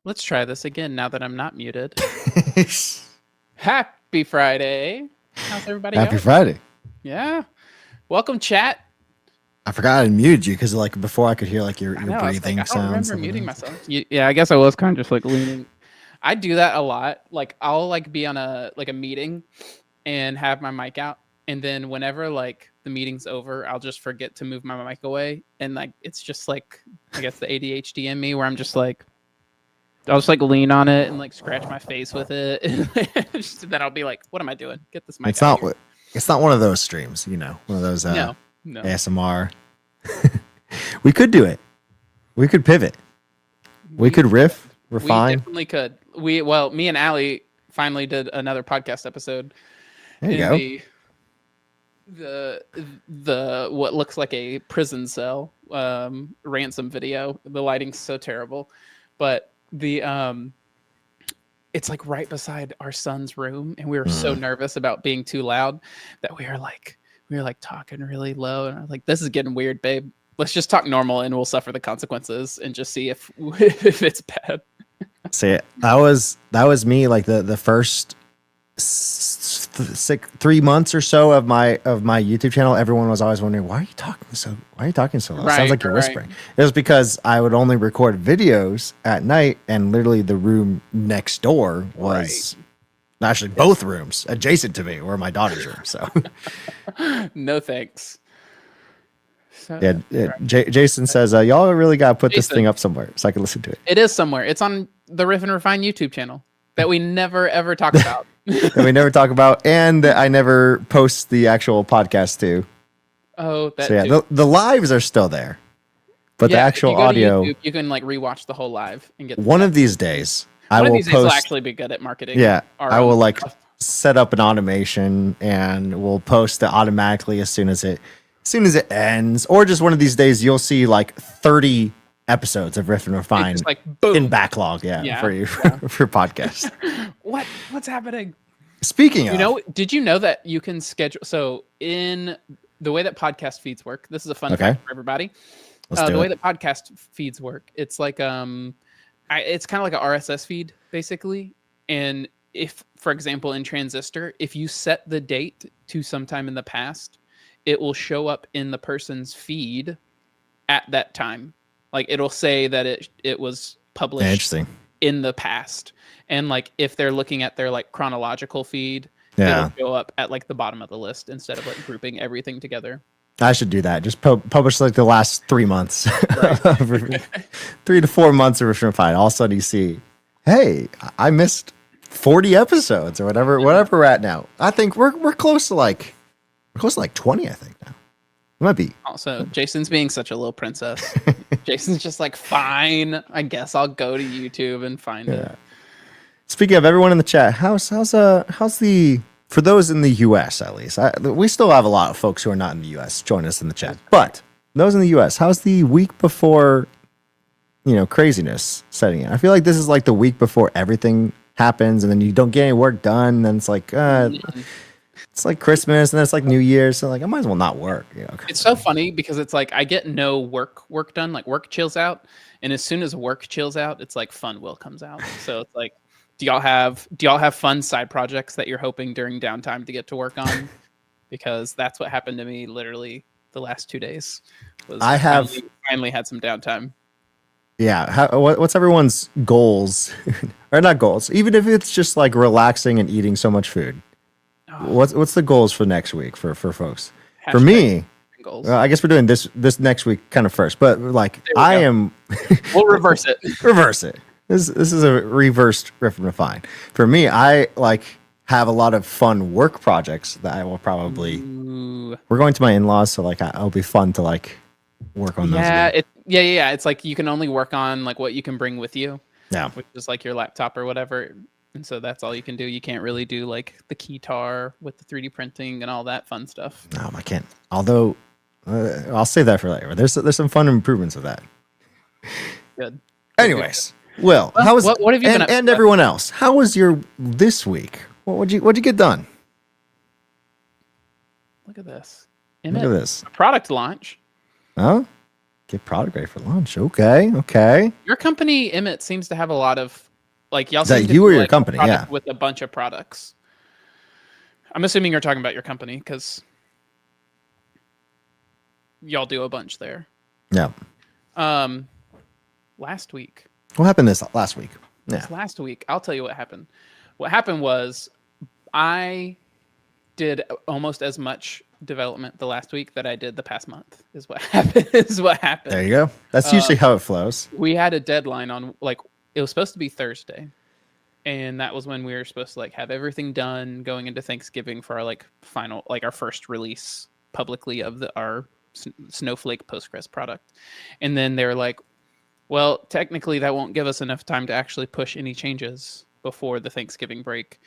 Let's try this again now that I'm not muted. Happy Friday. How's everybody Happy going? Friday. Yeah. Welcome, chat. I forgot I muted you because like before I could hear like your I breathing don't sounds. remember muting myself. Yeah, I guess I was kind of just like leaning. I do that a lot. Like I'll like be on a meeting and have my mic out, and then whenever like the meeting's over, I'll just forget to move my mic away, and like it's just like I guess the ADHD in me where I'm just like I'll just like lean on it and like scratch my face with it, and then I'll be like, "What am I doing? Get this mic It's out not here." it's not one of those streams, you know, one of those No. ASMR. We could do it. We could pivot. We could riff. We're We fine. definitely could. Me and Allie finally did another podcast episode There you in go. the what looks like a prison cell ransom video. The lighting's so terrible, but it's like right beside our son's room, and we were so nervous about being too loud that we were like talking really low, and I was like, "This is getting weird, babe. Let's just talk normal, and we'll suffer the consequences, and just see if if it's bad." See, that was me like the first 3 months or so of my YouTube channel. Everyone was always wondering, why are you talking so loud? It sounds like you're whispering. It was because I would only record videos at night, and literally the room next door was actually both rooms adjacent to me were my daughter's room. So No thanks. So, Jason says, y'all really got to put this thing up somewhere so I can listen to it. It is somewhere. It's on the Riff and Refine YouTube channel that we never ever talk about. That we never talk about, and that I never post the actual podcast to. Oh, that so yeah, the lives are still there, but the actual audio, YouTube, you can like rewatch the whole live and get one of these days. One of these days will actually be good at marketing. Yeah, I will like set up an automation, and we'll post it automatically as soon as it ends, or just one of these days you'll see like 30 episodes of Riff and Refine like, boom. in backlog. For you for podcast. What's happening? Speaking of, did you know that you can schedule? So in the way that podcast feeds work, this is a fun fact for everybody. The way that podcast feeds work, it's like it's kind of like an RSS feed basically. And if, for example, in Transistor, if you set the date to sometime in the past, it will show up in the person's feed at that time. Like it'll say that it was published in the past. And like if they're looking at their like chronological feed, it'll show up at like the bottom of the list instead of like grouping everything together. I should do that. Just publish like the last 3 months, 3 to 4 months of Riff and Refine. All of a sudden you see, hey, I missed 40 episodes or whatever we're at now. I think we're close to like 20. I think now. It might be. Also, Jason's being such a little princess. Jason's just like, fine, I guess I'll go to YouTube and find it. Speaking of everyone in the chat, how's the, for those in the US at least, we still have a lot of folks who are not in the US join us in the chat, but those in the US, how's the week before, craziness setting in? I feel like this is like the week before everything happens, and then you don't get any work done, and then it's like, it's like Christmas, and then it's like New Year's, so like I might as well not work. It's so funny because it's like I get no work done, like work chills out, and as soon as work chills out, it's like fun will comes out. So it's like, do y'all have fun side projects that you're hoping during downtime to get to work on? Because that's what happened to me literally the last 2 days. Finally had some downtime. Yeah, what's everyone's goals, or not goals? Even if it's just like relaxing and eating so much food. What's the goals for next week for folks? For me, I guess we're doing this next week kind of first, but like we'll reverse it. Reverse it. This is a reversed Riff and Refine. For me, I like have a lot of fun work projects that I will probably. We're going to my in-laws, so like it'll be fun to like work on those. Yeah. It's like you can only work on like what you can bring with you. Yeah, which is like your laptop or whatever. And so that's all you can do. You can't really do like the keytar with the 3D printing and all that fun stuff. No, I can't. Although I'll save that for later. There's some fun improvements of that. Good. Anyways, Will, how was what have you been up to? And everyone else? How was your this week? What'd you get done? Look at this. Look at this. A product launch. Huh? Get product ready for launch. Okay. Your company, Emmett, seems to have a lot of like y'all. Is that seem to you do, or your like, company? Yeah. With a bunch of products. I'm assuming you're talking about your company because y'all do a bunch there. Yeah. Last week. What happened this last week? Yeah. Last week, I'll tell you what happened. What happened was I did almost as much development the last week that I did the past month. Is what happened. There you go. That's usually how it flows. We had a deadline on like it was supposed to be Thursday, and that was when we were supposed to like have everything done going into Thanksgiving for our like final like our first release publicly of our Snowflake Postgres product. And then they were like, well, technically that won't give us enough time to actually push any changes before the Thanksgiving break.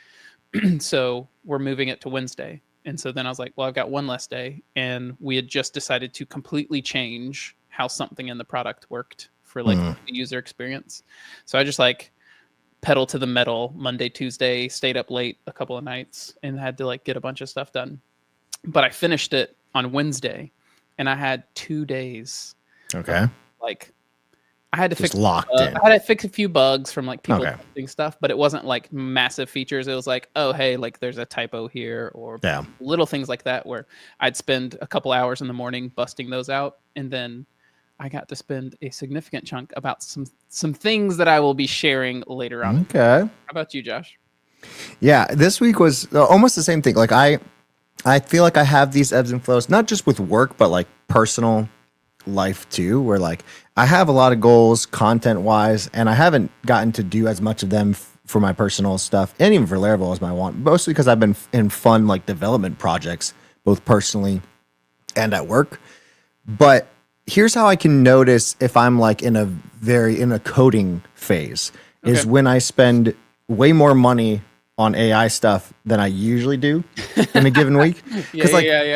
So we're moving it to Wednesday. And so then I was like, well, I've got one less day. And we had just decided to completely change how something in the product worked for like the user experience. So I just like pedal to the metal Monday, Tuesday, stayed up late a couple of nights and had to like get a bunch of stuff done. But I finished it on Wednesday and I had 2 days. Okay. Like I had to fix I had to fix a few bugs from like people testing stuff, but it wasn't like massive features. It was like, oh, hey, like there's a typo here or little things like that where I'd spend a couple hours in the morning busting those out. And then I got to spend a significant chunk about some things that I will be sharing later on. Okay. How about you, Josh? Yeah, this week was almost the same thing. Like I feel like I have these ebbs and flows, not just with work, but like personal life too, where like I have a lot of goals content wise, and I haven't gotten to do as much of them for my personal stuff and even for Laravel as I want, mostly because I've been in fun like development projects, both personally and at work. But here's how I can notice if I'm like in a coding phase is when I spend way more money on AI stuff than I usually do in a given week.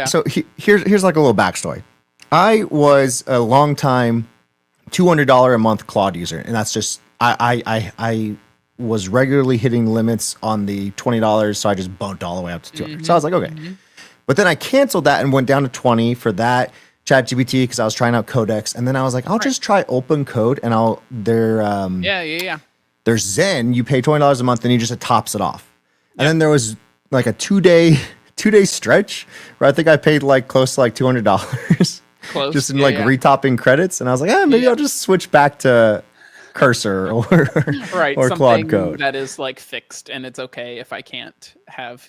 So here's like a little backstory. I was a long time $200 a month Claude user, and that's just I was regularly hitting limits on the $20, so I just bumped all the way up to 200. So I was like, okay. But then I canceled that and went down to 20 for that ChatGPT because I was trying out Codex, and then I was like, I'll just try Open Code, and there's Zen. You pay $20 a month, and he just tops it off. And then there was like a two-day stretch where I think I paid like close to like $200 just in retopping credits. And I was like, maybe I'll just switch back to Cursor or Claude Code. That is like fixed and it's okay if I can't have,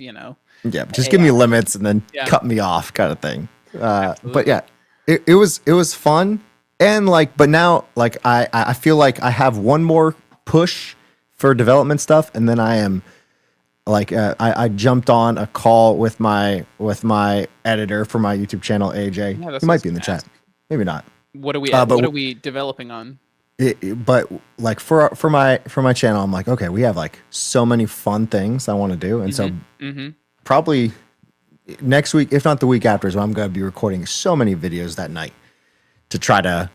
just give me limits and then cut me off kind of thing. But yeah, it was fun. And like, but now like I feel like I have one more push for development stuff. And then I am like I jumped on a call with my editor for my YouTube channel, AJ. He might be in the chat, maybe not. What are we developing on? But like for my channel, I'm like, okay, we have like so many fun things I want to do, and so probably next week, if not the week after, is when I'm going to be recording so many videos that night to try to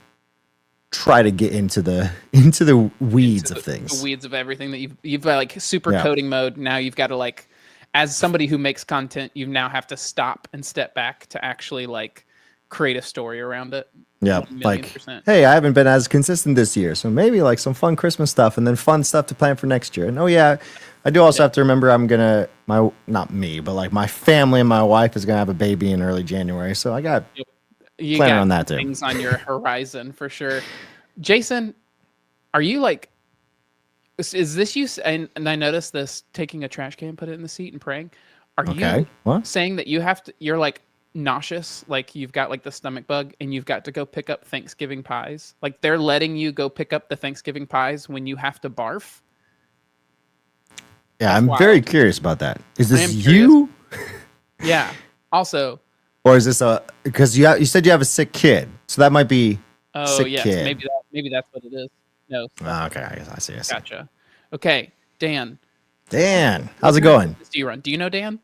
get into the weeds of things. The weeds of everything that you've got like super coding mode. Now you've got to like, as somebody who makes content, you now have to stop and step back to actually like create a story around it. Yeah. Like, hey, I haven't been as consistent this year. So maybe like some fun Christmas stuff and then fun stuff to plan for next year. And I do also have to remember not me, but like my family and my wife is going to have a baby in early January. So I got plan on that too. Things on your horizon for sure. Jason, are you like, is this you? And I noticed this taking a trash can, put it in the seat and praying. Are you saying that you're like nauseous, like you've got like the stomach bug and you've got to go pick up Thanksgiving pies? Like they're letting you go pick up the Thanksgiving pies when you have to barf? Yeah, I'm very curious about that. Is this you? Yeah. Also, or is this because you said you have a sick kid, so that might be kid. Maybe that's what it is. No. Okay, I see. Gotcha. Okay, Dan, how's it going? Do you run? Do you know Dan?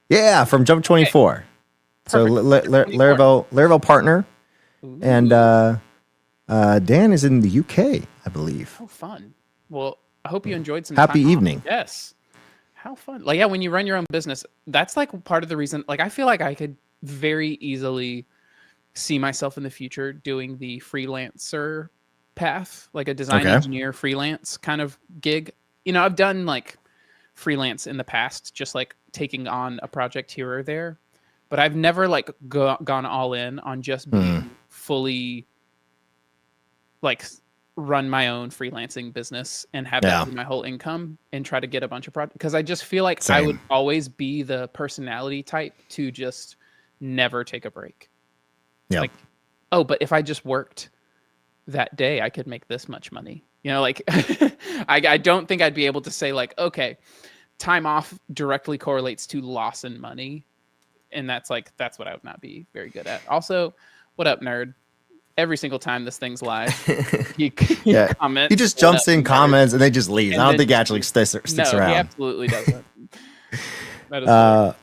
Yeah, from Jump 24. Okay. So Laravel partner, and Dan is in the UK, I believe. Oh, fun. Well, I hope you enjoyed some happy time evening. Off. Yes. How fun. Like, when you run your own business, that's like part of the reason, like, I feel like I could very easily see myself in the future doing the freelancer path, like a design engineer freelance kind of gig. You know, I've done like freelance in the past, just like taking on a project here or there, but I've never like gone all in on just being fully like run my own freelancing business and have that be my whole income and try to get a bunch of projects, because I just feel like I would always be the personality type to just never take a break. Like, oh, but if I just worked that day, I could make this much money. You know, like I don't think I'd be able to say like, okay, time off directly correlates to loss in money. And that's what I would not be very good at. Also, what up, nerd? Every single time this thing's live, he comments. He just jumps in, comments, and they just leaves. I don't think he actually sticks around. He absolutely doesn't. That is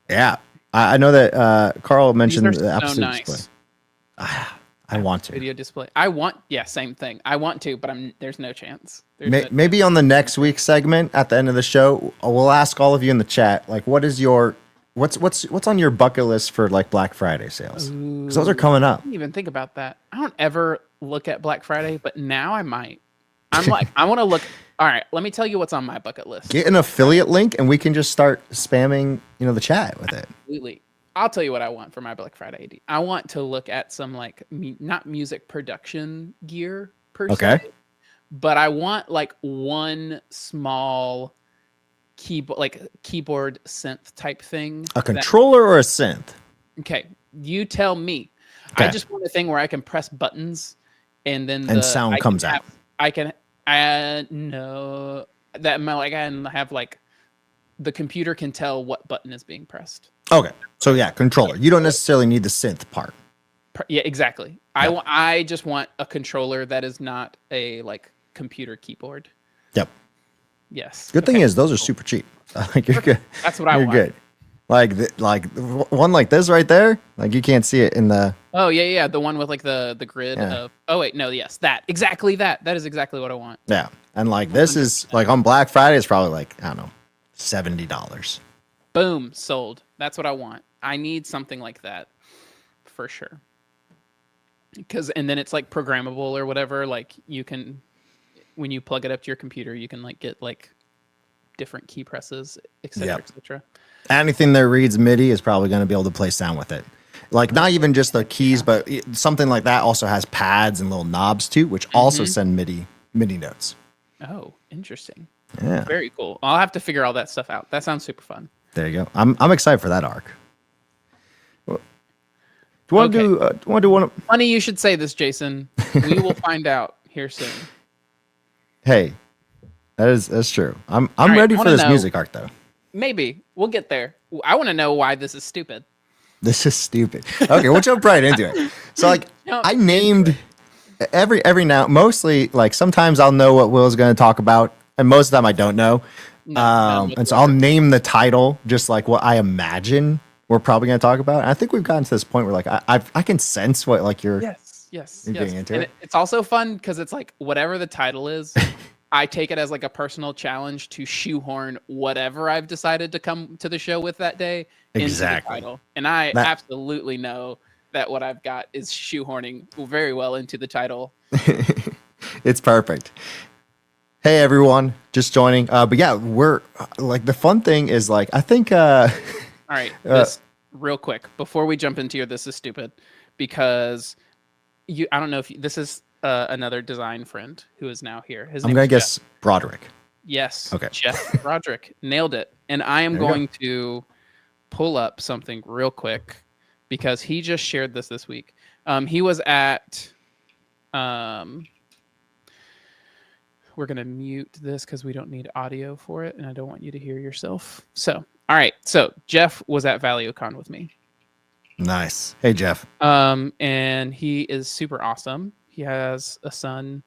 yeah. I know that Carl mentioned the so nice. Display. I want to. Video display. Same thing. I want to, but there's no chance. Maybe on the next week's segment at the end of the show, we'll ask all of you in the chat, like, what is your what's on your bucket list for like Black Friday sales? Because those are coming up. I didn't even think about that. I don't ever look at Black Friday, but now I might. I'm like, I want to look. All right, let me tell you what's on my bucket list. Get an affiliate link, and we can just start spamming, the chat with it. Absolutely. I'll tell you what I want for my Black Friday. I want to look at some like not music production gear per se, but I want like one small keyboard synth type thing. A controller or a synth? Okay, you tell me. Okay. I just want a thing where I can press buttons and then sound comes out. I can no, that like I can have like the computer can tell what button is being pressed. Okay, so yeah, controller. You don't necessarily need the synth part. Yeah, exactly. Yep. I just want a controller that is not a like computer keyboard. Yep. Yes. Good thing is those are super cheap. Like you're good. That's what I want. You're good. Like one like this right there. Like you can't see it in the. Oh yeah, the one with like the grid of. Oh wait, no, yes, that exactly that. That is exactly what I want. Yeah, and like this is like on Black Friday, it's probably like I don't know, $70. Boom, sold. That's what I want. I need something like that for sure. And then it's like programmable or whatever. Like you can, when you plug it up to your computer, you can like get like different key presses, etc., etc. Anything that reads MIDI is probably going to be able to play sound with it. Like not even just the keys, but something like that also has pads and little knobs too, which also send MIDI notes. Oh, interesting. Yeah, very cool. I'll have to figure all that stuff out. That sounds super fun. There you go. I'm excited for that arc. Do you want to do one? Funny you should say this, Jason. We will find out here soon. Hey, that's true. I'm ready for this music arc though. Maybe we'll get there. I want to know why this is stupid. This is stupid. Okay, we'll jump right into it. So like I named every now, mostly like sometimes I'll know what Will's going to talk about, and most of the time I don't know. And so I'll name the title just like what I imagine we're probably going to talk about. And I think we've gotten to this point where like I can sense what like you're getting into and it. It's also fun because it's like whatever the title is, I take it as like a personal challenge to shoehorn whatever I've decided to come to the show with that day into the title. And I absolutely know that what I've got is shoehorning very well into the title. It's perfect. Hey everyone, just joining. But yeah, we're like the fun thing is like I think. All right, this real quick before we jump into your "This is stupid," because I don't know if this is another design friend who is now here. His I'm gonna guess Broderick. Yes. Okay. Jeff Broderick nailed it, and I am going to pull up something real quick because he just shared this week. He was at. We're going to mute this because we don't need audio for it, and I don't want you to hear yourself. So, all right. So, Jeff was at ValueCon with me. Nice. Hey, Jeff. And he is super awesome. He has a son,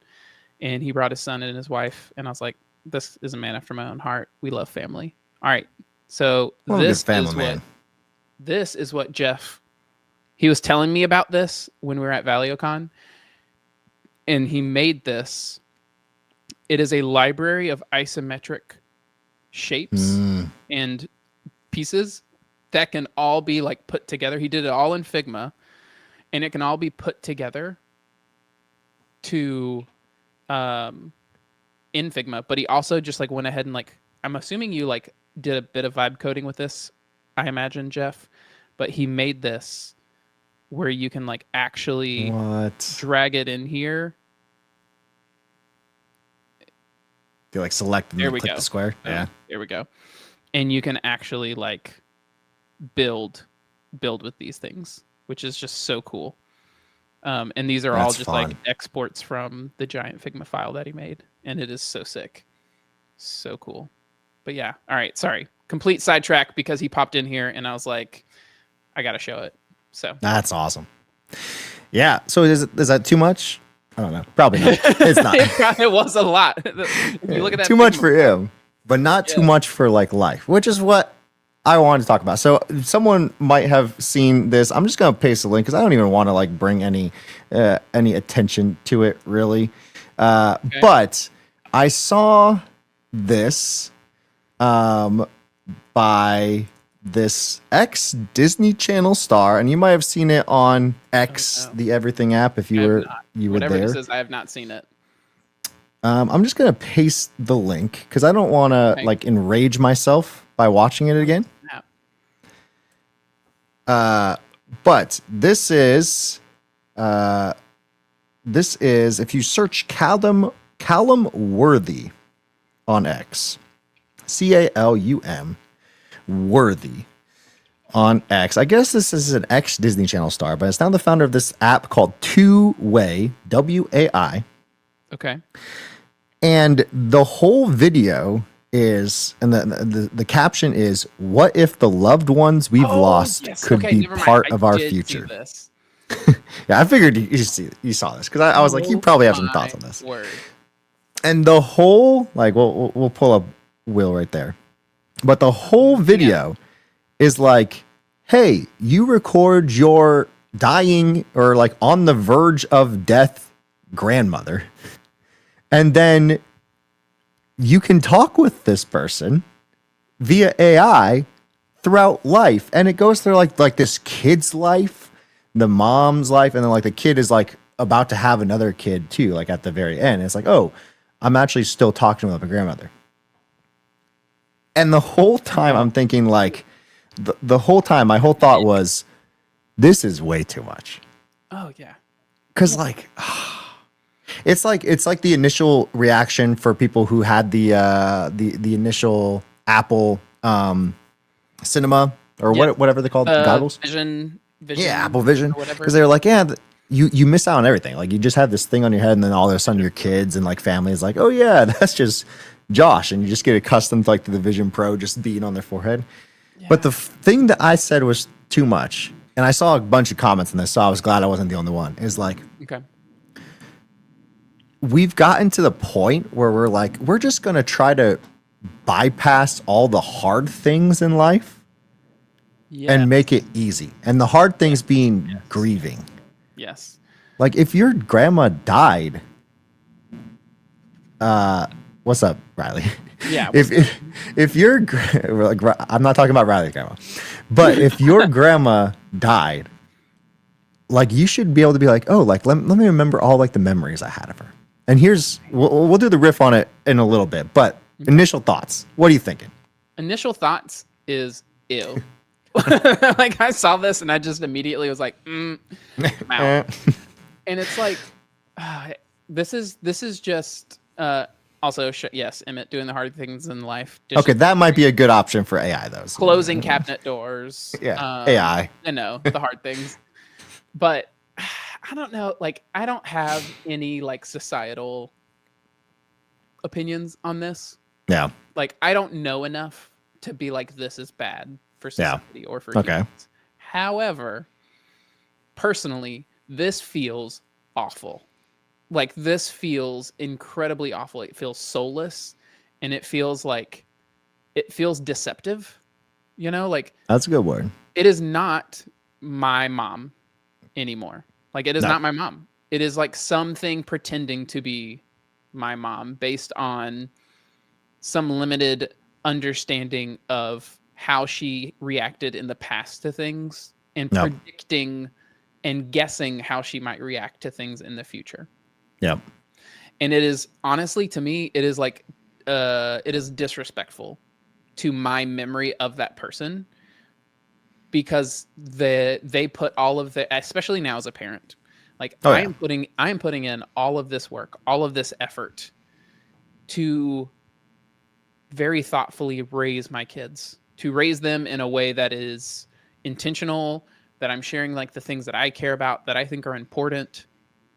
and he brought his son and his wife, and I was like, this is a man after my own heart. We love family. All right. So, this is what Jeff, he was telling me about this when we were at ValueCon, and he made this. It is a library of isometric shapes and pieces that can all be like put together. He did it all in Figma, and it can all be put together to in Figma. But he also just like went ahead and like, I'm assuming you like did a bit of vibe coding with this, I imagine, Jeff, but he made this where you can like actually drag it in here. You like select and then click the square. Yeah. There we go. And you can actually like build with these things, which is just so cool. And these are all just fun. Like exports from the giant Figma file that he made. And it is so sick. So cool. But yeah. All right. Sorry. Complete sidetrack because he popped in here and I was like, I got to show it. So that's awesome. Yeah. So is that too much? I don't know. Probably not. It's not. It was a lot. If you look at that too much for him, but not too much for like life, which is what I wanted to talk about. So someone might have seen this. I'm just going to paste a link because I don't even want to like bring any attention to it really. Okay. But I saw this by this ex-Disney Channel star, and you might have seen it on X, the Everything app, if you were Whatever there. This is, I have not seen it. I'm just going to paste the link because I don't want to like enrage myself by watching it again. But this is if you search Callum Worthy on X, CALUM Worthy on X. I guess this is an ex Disney Channel star, but it's now the founder of this app called Two-Way, WAI. Okay. And the whole video is, and the caption is, "What if the loved ones we've lost could be part of our future?" Yeah, I figured you saw this because I was like, you probably have some thoughts on this. Word. And the whole, like, we'll pull up Will right there. But the whole video is like, hey, you record your dying or like on the verge of death grandmother, and then you can talk with this person via AI throughout life. And it goes through like this kid's life, the mom's life, and then like the kid is like about to have another kid too, like at the very end. It's like, oh, I'm actually still talking with my grandmother. And the whole time I'm thinking like, the whole time my whole thought was, this is way too much. Oh yeah. Cause like, it's like the initial reaction for people who had the initial Apple Cinema or whatever they call the goggles. Vision. Yeah, Apple Vision. Because they were like, yeah, you miss out on everything. Like you just have this thing on your head, and then all of a sudden your kids and like family is like, oh yeah, that's just Josh, and you just get accustomed to like to the Vision Pro just being on their forehead. Yeah. But the thing that I said was too much, and I saw a bunch of comments on this, so I was glad I wasn't the only one. Is like, okay, we've gotten to the point where we're like, we're just gonna try to bypass all the hard things in life and make it easy. And the hard things being grieving. Yes. Like if your grandma died, what's up, Riley? Yeah. If your like, I'm not talking about Riley's grandma, but if your grandma died, like you should be able to be like, oh, like let me remember all like the memories I had of her. And here's we'll do the riff on it in a little bit, but initial thoughts. What are you thinking? Initial thoughts is ew. Like I saw this and I just immediately was like, and it's like, this is just also yes, Emmett doing the hard things in life. Okay, that might be a good option for AI though. So. Closing cabinet doors. Yeah, AI. I know the hard things, but I don't know. Like I don't have any like societal opinions on this. Yeah. Like I don't know enough to be like this is bad for society or for humans. However, personally, this feels awful. Like this feels incredibly awful. It feels soulless, and it feels deceptive. You know, like that's a good word. It is not my mom anymore. Like it is not my mom. It is like something pretending to be my mom based on some limited understanding of how she reacted in the past to things and predicting and guessing how she might react to things in the future. Yep. And it is, honestly, to me, it is like it is disrespectful to my memory of that person, because they put all of the, especially now as a parent, like I am putting in all of this work, all of this effort to very thoughtfully raise my kids, to raise them in a way that is intentional, that I'm sharing like the things that I care about, that I think are important.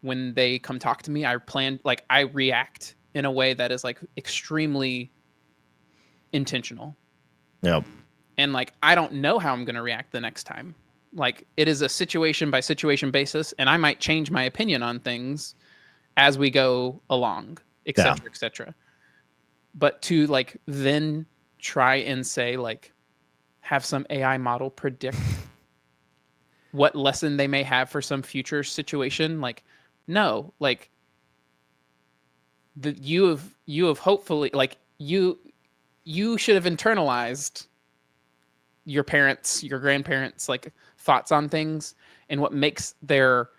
When they come talk to me, I react in a way that is like extremely intentional. Yep. And like, I don't know how I'm going to react the next time. Like, it is a situation by situation basis, and I might change my opinion on things as we go along, et cetera, et cetera. But to like then try and say like, have some AI model predict what lesson they may have for some future situation, like, no, like you have hopefully, like, you should have internalized your parents, your grandparents, like, thoughts on things, and what makes their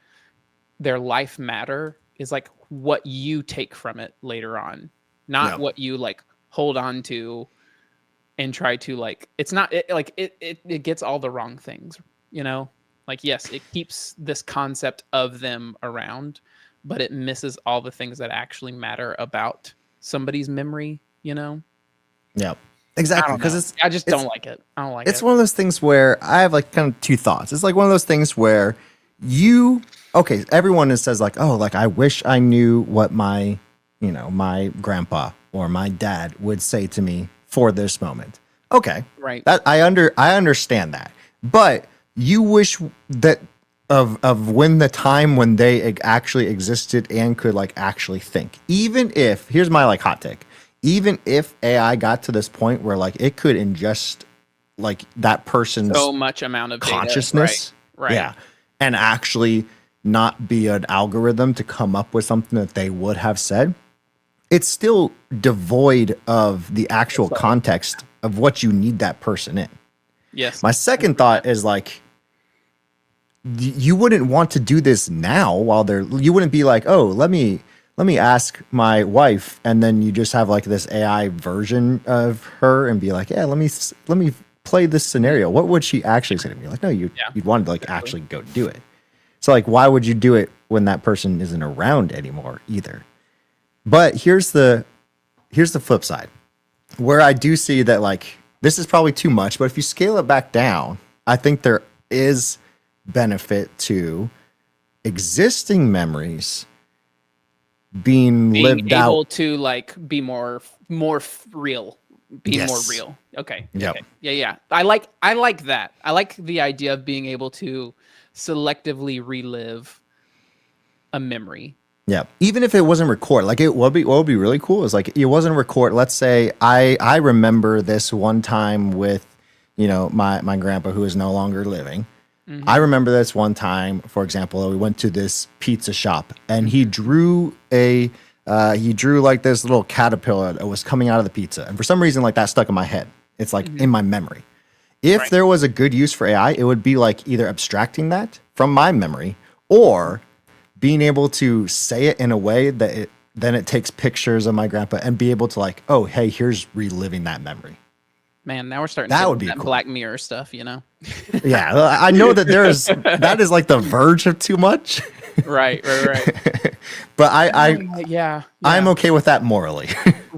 life matter is like what you take from it later on, not what you like hold on to and try to like, it's not it gets all the wrong things, you know? Like, yes, it keeps this concept of them around, but it misses all the things that actually matter about somebody's memory, you know? Yep. Exactly. Because I just don't like it. I don't like it. It's one of those things where I have like kind of two thoughts. It's like one of those things where everyone says like, oh, like I wish I knew what my grandpa or my dad would say to me for this moment. Okay. Right. That I understand that. But you wish that of when the time when they actually existed and could like actually think. Even if, here's my like hot take, even if AI got to this point where like it could ingest like that person's so much amount of consciousness, right. Yeah, and actually not be an algorithm to come up with something that they would have said, it's still devoid of the actual context of what you need that person in. Yes. My second thought is like, you wouldn't want to do this now you wouldn't be like, oh, let me ask my wife, and then you just have like this AI version of her and be like, yeah, let me play this scenario. What would she actually say to me? Like, no, you'd want to like actually go do it. So like, why would you do it when that person isn't around anymore either? But here's the flip side, where I do see that like this is probably too much, but if you scale it back down, I think there is benefit to existing memories being lived out, able to like be more real, more real. Okay. Yep. Okay. Yeah. I like that. I like the idea of being able to selectively relive a memory. Yeah. Even if it wasn't recorded, like what would be really cool is like it wasn't recorded. Let's say I remember this one time with, my grandpa who is no longer living. Mm-hmm. I remember this one time, for example, we went to this pizza shop and he drew like this little caterpillar that was coming out of the pizza. And for some reason, like that stuck in my head. It's like in my memory. If there was a good use for AI, it would be like either abstracting that from my memory or being able to say it in a way that it takes pictures of my grandpa and be able to like, oh, hey, here's reliving that memory. Man, now we're starting that to would be that cool. Black Mirror stuff, Yeah, I know that that is like the verge of too much. Right. But I'm okay with that morally.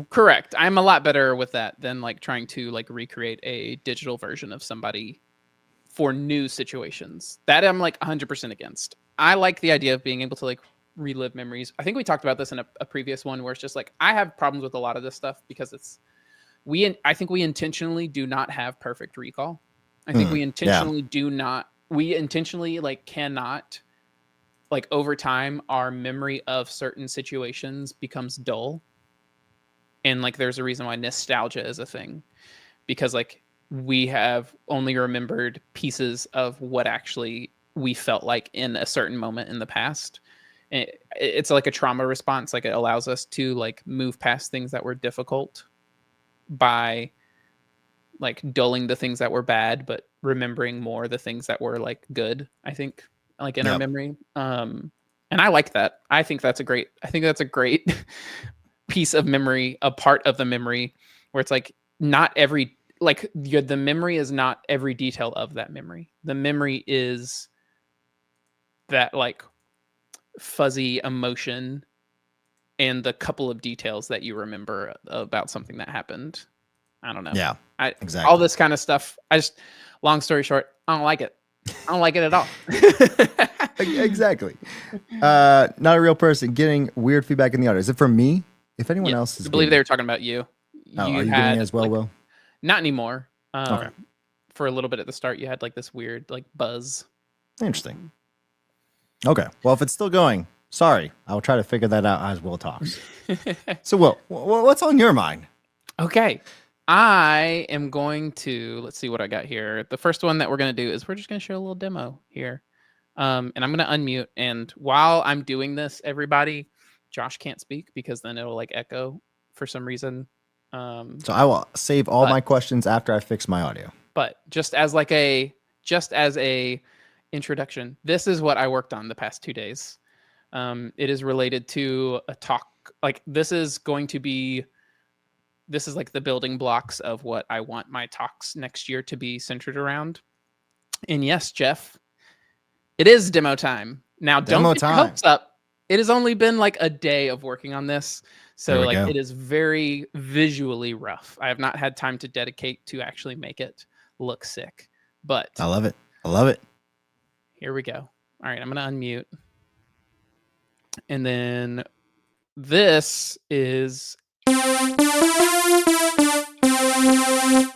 Correct. I'm a lot better with that than like trying to like recreate a digital version of somebody for new situations. That I'm like 100% against. I like the idea of being able to like relive memories. I think we talked about this in a previous one where it's just like I have problems with a lot of this stuff because I think we intentionally do not have perfect recall. I think we intentionally we intentionally like cannot, like over time, our memory of certain situations becomes dull. And like, there's a reason why nostalgia is a thing, because like we have only remembered pieces of what actually we felt like in a certain moment in the past. And it's like a trauma response. Like it allows us to like move past things that were difficult by like dulling the things that were bad, but remembering more the things that were like good, I think. like in our memory. And I like that. I think that's a great piece of memory, a part of the memory where it's like not every, like the memory is not every detail of that memory. The memory is that like fuzzy emotion and the couple of details that you remember about something that happened. I don't know. Yeah, exactly. All this kind of stuff. Long story short, I don't like it. I don't like it at all. Exactly. Not a real person getting weird feedback in the audio. Is it from me? If anyone else is, I believe they were talking about you. Oh, are you getting it as well, Will? Not anymore. Okay. For a little bit at the start, you had like this weird like buzz. Interesting. Okay. Well, if it's still going, sorry. I'll try to figure that out as Will talks. So, Will, what's on your mind? Okay. I am going to, let's see what I got here. The first one that we're going to do is we're just going to show a little demo here. And I'm going to unmute. And while I'm doing this, everybody, Josh can't speak because then it'll like echo for some reason. So I will save all my questions after I fix my audio. But just as a introduction, this is what I worked on the past 2 days. It is related to a talk. Like this is like the building blocks of what I want my talks next year to be centered around. And yes, Jeff, it is demo time. Now don't get your hopes up. It has only been like a day of working on this. So like it is very visually rough. I have not had time to dedicate to actually make it look sick. But I love it. I love it. Here we go. All right, I'm going to unmute. And then this is...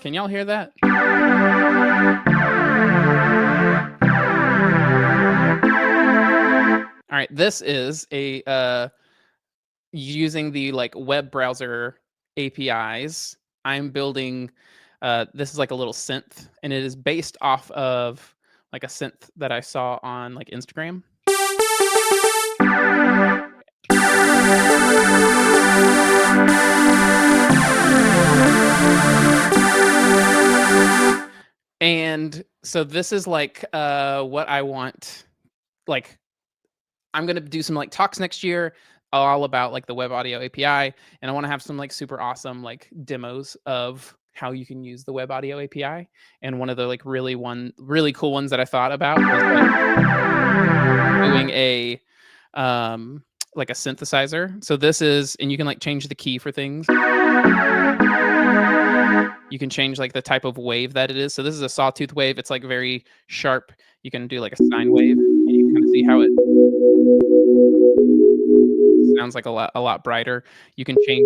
Can y'all hear that? All right, this is a using the like web browser APIs. I'm building this is like a little synth, and it is based off of like a synth that I saw on like Instagram. And so this is like what I want. Like I'm going to do some like talks next year all about like the web audio API. And I want to have some like super awesome like demos of how you can use the web audio API. And one of the like really cool ones that I thought about was like doing a like a synthesizer. So this is, and you can like change the key for things. You can change like the type of wave that it is. So this is a sawtooth wave. It's like very sharp. You can do like a sine wave, and you can kind of see how it sounds like a lot brighter. You can change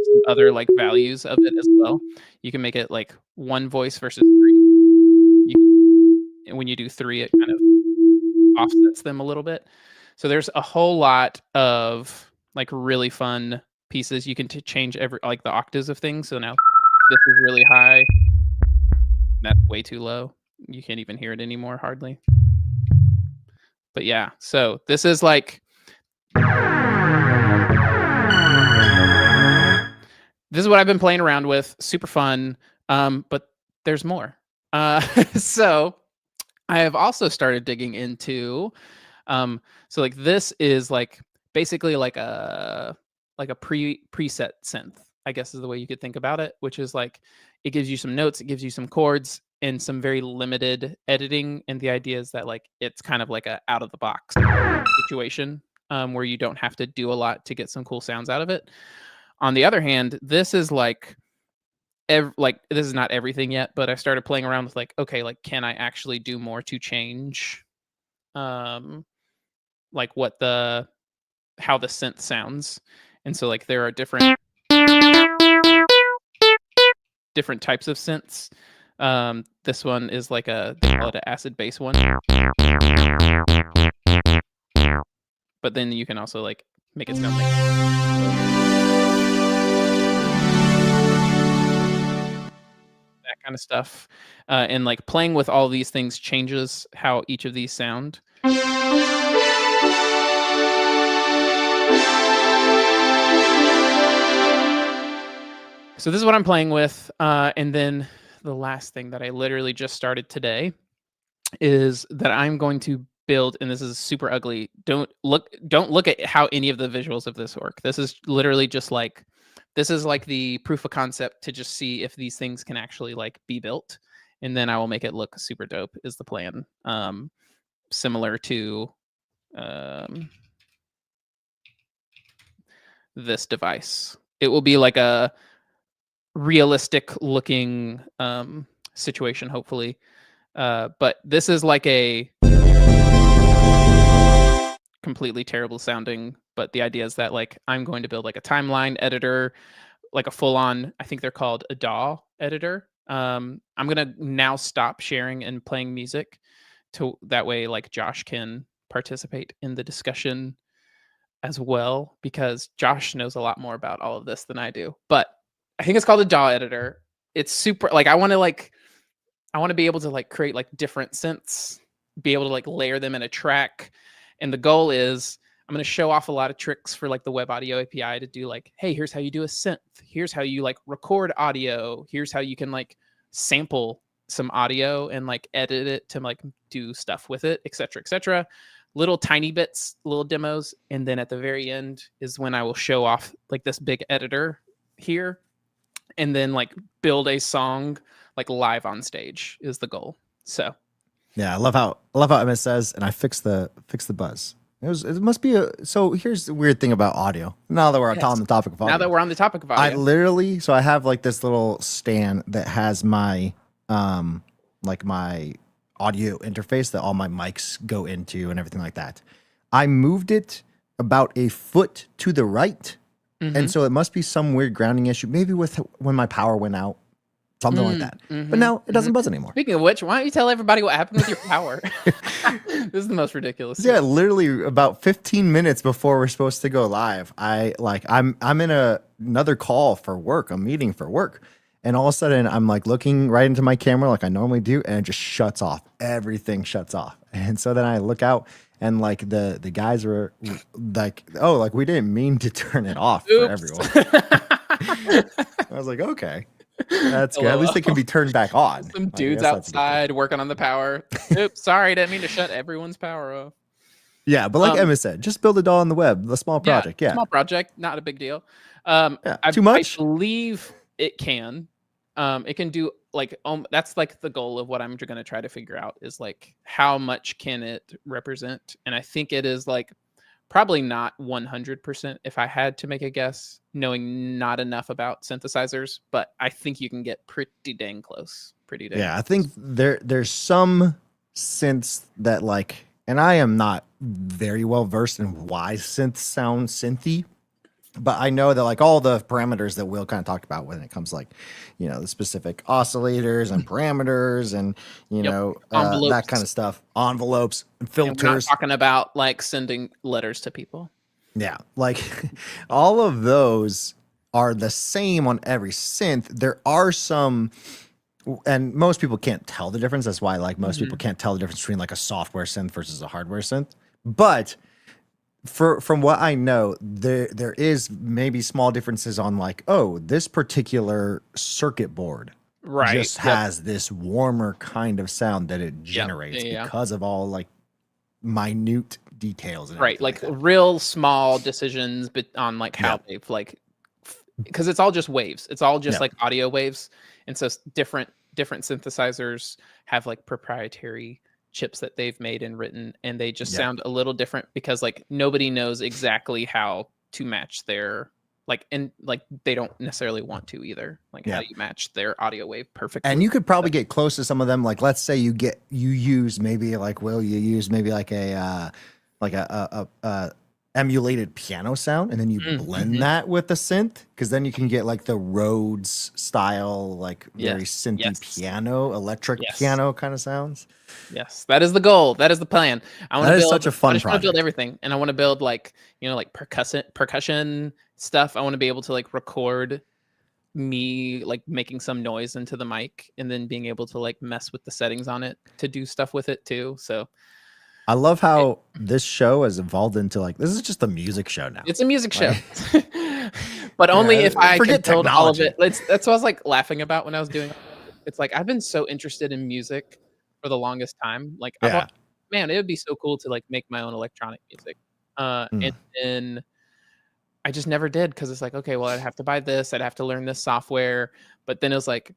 some other like values of it as well. You can make it like one voice versus three. And when you do three, it kind of offsets them a little bit. So there's a whole lot of like really fun pieces. You can change like the octaves of things. So now this is really high. That's way too low. You can't even hear it anymore, hardly. But yeah, so this is like this is what I've been playing around with. Super fun. But there's more. So I have also started digging into so like this is like basically like a preset synth, I guess is the way you could think about it, which is like it gives you some notes, it gives you some chords and some very limited editing. And the idea is that like it's kind of like a out of the box situation where you don't have to do a lot to get some cool sounds out of it. On the other hand, this is like this is not everything yet, but I started playing around with like, okay, like can I actually do more to change like how the synth sounds? And so like there are different types of synths. This one is like they call it an acid bass one. But then you can also like make it sound like that kind of stuff. And like playing with all these things changes how each of these sound. So this is what I'm playing with. And then the last thing that I literally just started today is that I'm going to build, and this is super ugly. Don't look at how any of the visuals of this work. This is literally just like, this is like the proof of concept to just see if these things can actually like be built, and then I will make it look super dope is the plan. Similar to this device. It will be like a realistic looking situation, hopefully. But this is like a completely terrible sounding, but the idea is that like I'm going to build like a timeline editor, like a full on, I think they're called a DAW editor. I'm gonna now stop sharing and playing music to that way like Josh can participate in the discussion as well, because Josh knows a lot more about all of this than I do. But I think it's called a DAW editor. It's super like I want to be able to like create like different synths, be able to like layer them in a track. And the goal is I'm going to show off a lot of tricks for like the web audio API to do like, hey, here's how you do a synth. Here's how you like record audio. Here's how you can like sample some audio and like edit it to like do stuff with it, etc., etc. Little tiny bits, little demos. And then at the very end is when I will show off like this big editor here, and then like build a song like live on stage is the goal. So yeah, I love how MS says, and I fixed the buzz. It must be so here's the weird thing about audio. Now that we're on the topic of audio. Now that we're on the topic of audio. So I have like this little stand that has my like my audio interface that all my mics go into and everything like that. I moved it about a foot to the right. Mm-hmm. And so it must be some weird grounding issue, maybe with when my power went out, something like that. Mm-hmm. But now it doesn't buzz anymore. Speaking of which, why don't you tell everybody what happened with your power? This is the most ridiculous. Yeah, literally about 15 minutes before we're supposed to go live, I'm in another call for work, a meeting for work. And all of a sudden, I'm like looking right into my camera like I normally do, and it just shuts off. Everything shuts off. And so then I look out, and like the guys were like, "Oh, like we didn't mean to turn it off for everyone." I was like, "Okay, that's good. At least it can be turned back on." Some dudes outside working on the power. Oops, sorry, didn't mean to shut everyone's power off. Yeah, but like Emma said, just build a DAW on the web, a small project. Yeah, small project, not a big deal. Too much? I believe it can. It can do like that's like the goal of what I'm going to try to figure out is like how much can it represent, and I think it is like probably not 100% if I had to make a guess, knowing not enough about synthesizers, but I think you can get pretty dang close. Yeah, I think there's some synths that like, and I am not very well versed in why synths sound synthy. But I know that like all the parameters that Will kind of talked about when it comes like, you know, the specific oscillators and parameters and, you know, that kind of stuff, envelopes and filters. And we're not talking about like sending letters to people. Yeah. Like all of those are the same on every synth. There are some, and most people can't tell the difference. That's why like most people can't tell the difference between like a software synth versus a hardware synth. But from what I know, there is maybe small differences on like, oh, this particular circuit board just has this warmer kind of sound that it generates because of all like minute details. And like real small decisions but on like how they've like, because it's all just waves. It's all just like audio waves. And so different synthesizers have like proprietary chips that they've made and written, and they just sound a little different because like nobody knows exactly how to match their like, and like they don't necessarily want to either, like how you match their audio wave perfectly. And you could probably get close to some of them. Like let's say you use maybe like a emulated piano sound, and then you blend that with the synth, because then you can get like the Rhodes style, like very synthy piano, electric piano kind of sounds. Yes, that is the goal. That is the plan. I want to build such a fun project. I want to build everything, and I want to build like, you know, like percussion stuff. I want to be able to like record me like making some noise into the mic, and then being able to like mess with the settings on it to do stuff with it too. So I love how this show has evolved into like, this is just a music show now. It's a music show. But only if I can build all of it. That's what I was like laughing about when I was doing. it's like I've been so interested in music for the longest time. Like Yeah. man, it would be so cool to like make my own electronic music. And then I just never did because it's like, okay, well, I'd have to buy this, I'd have to learn this software. But then it was like,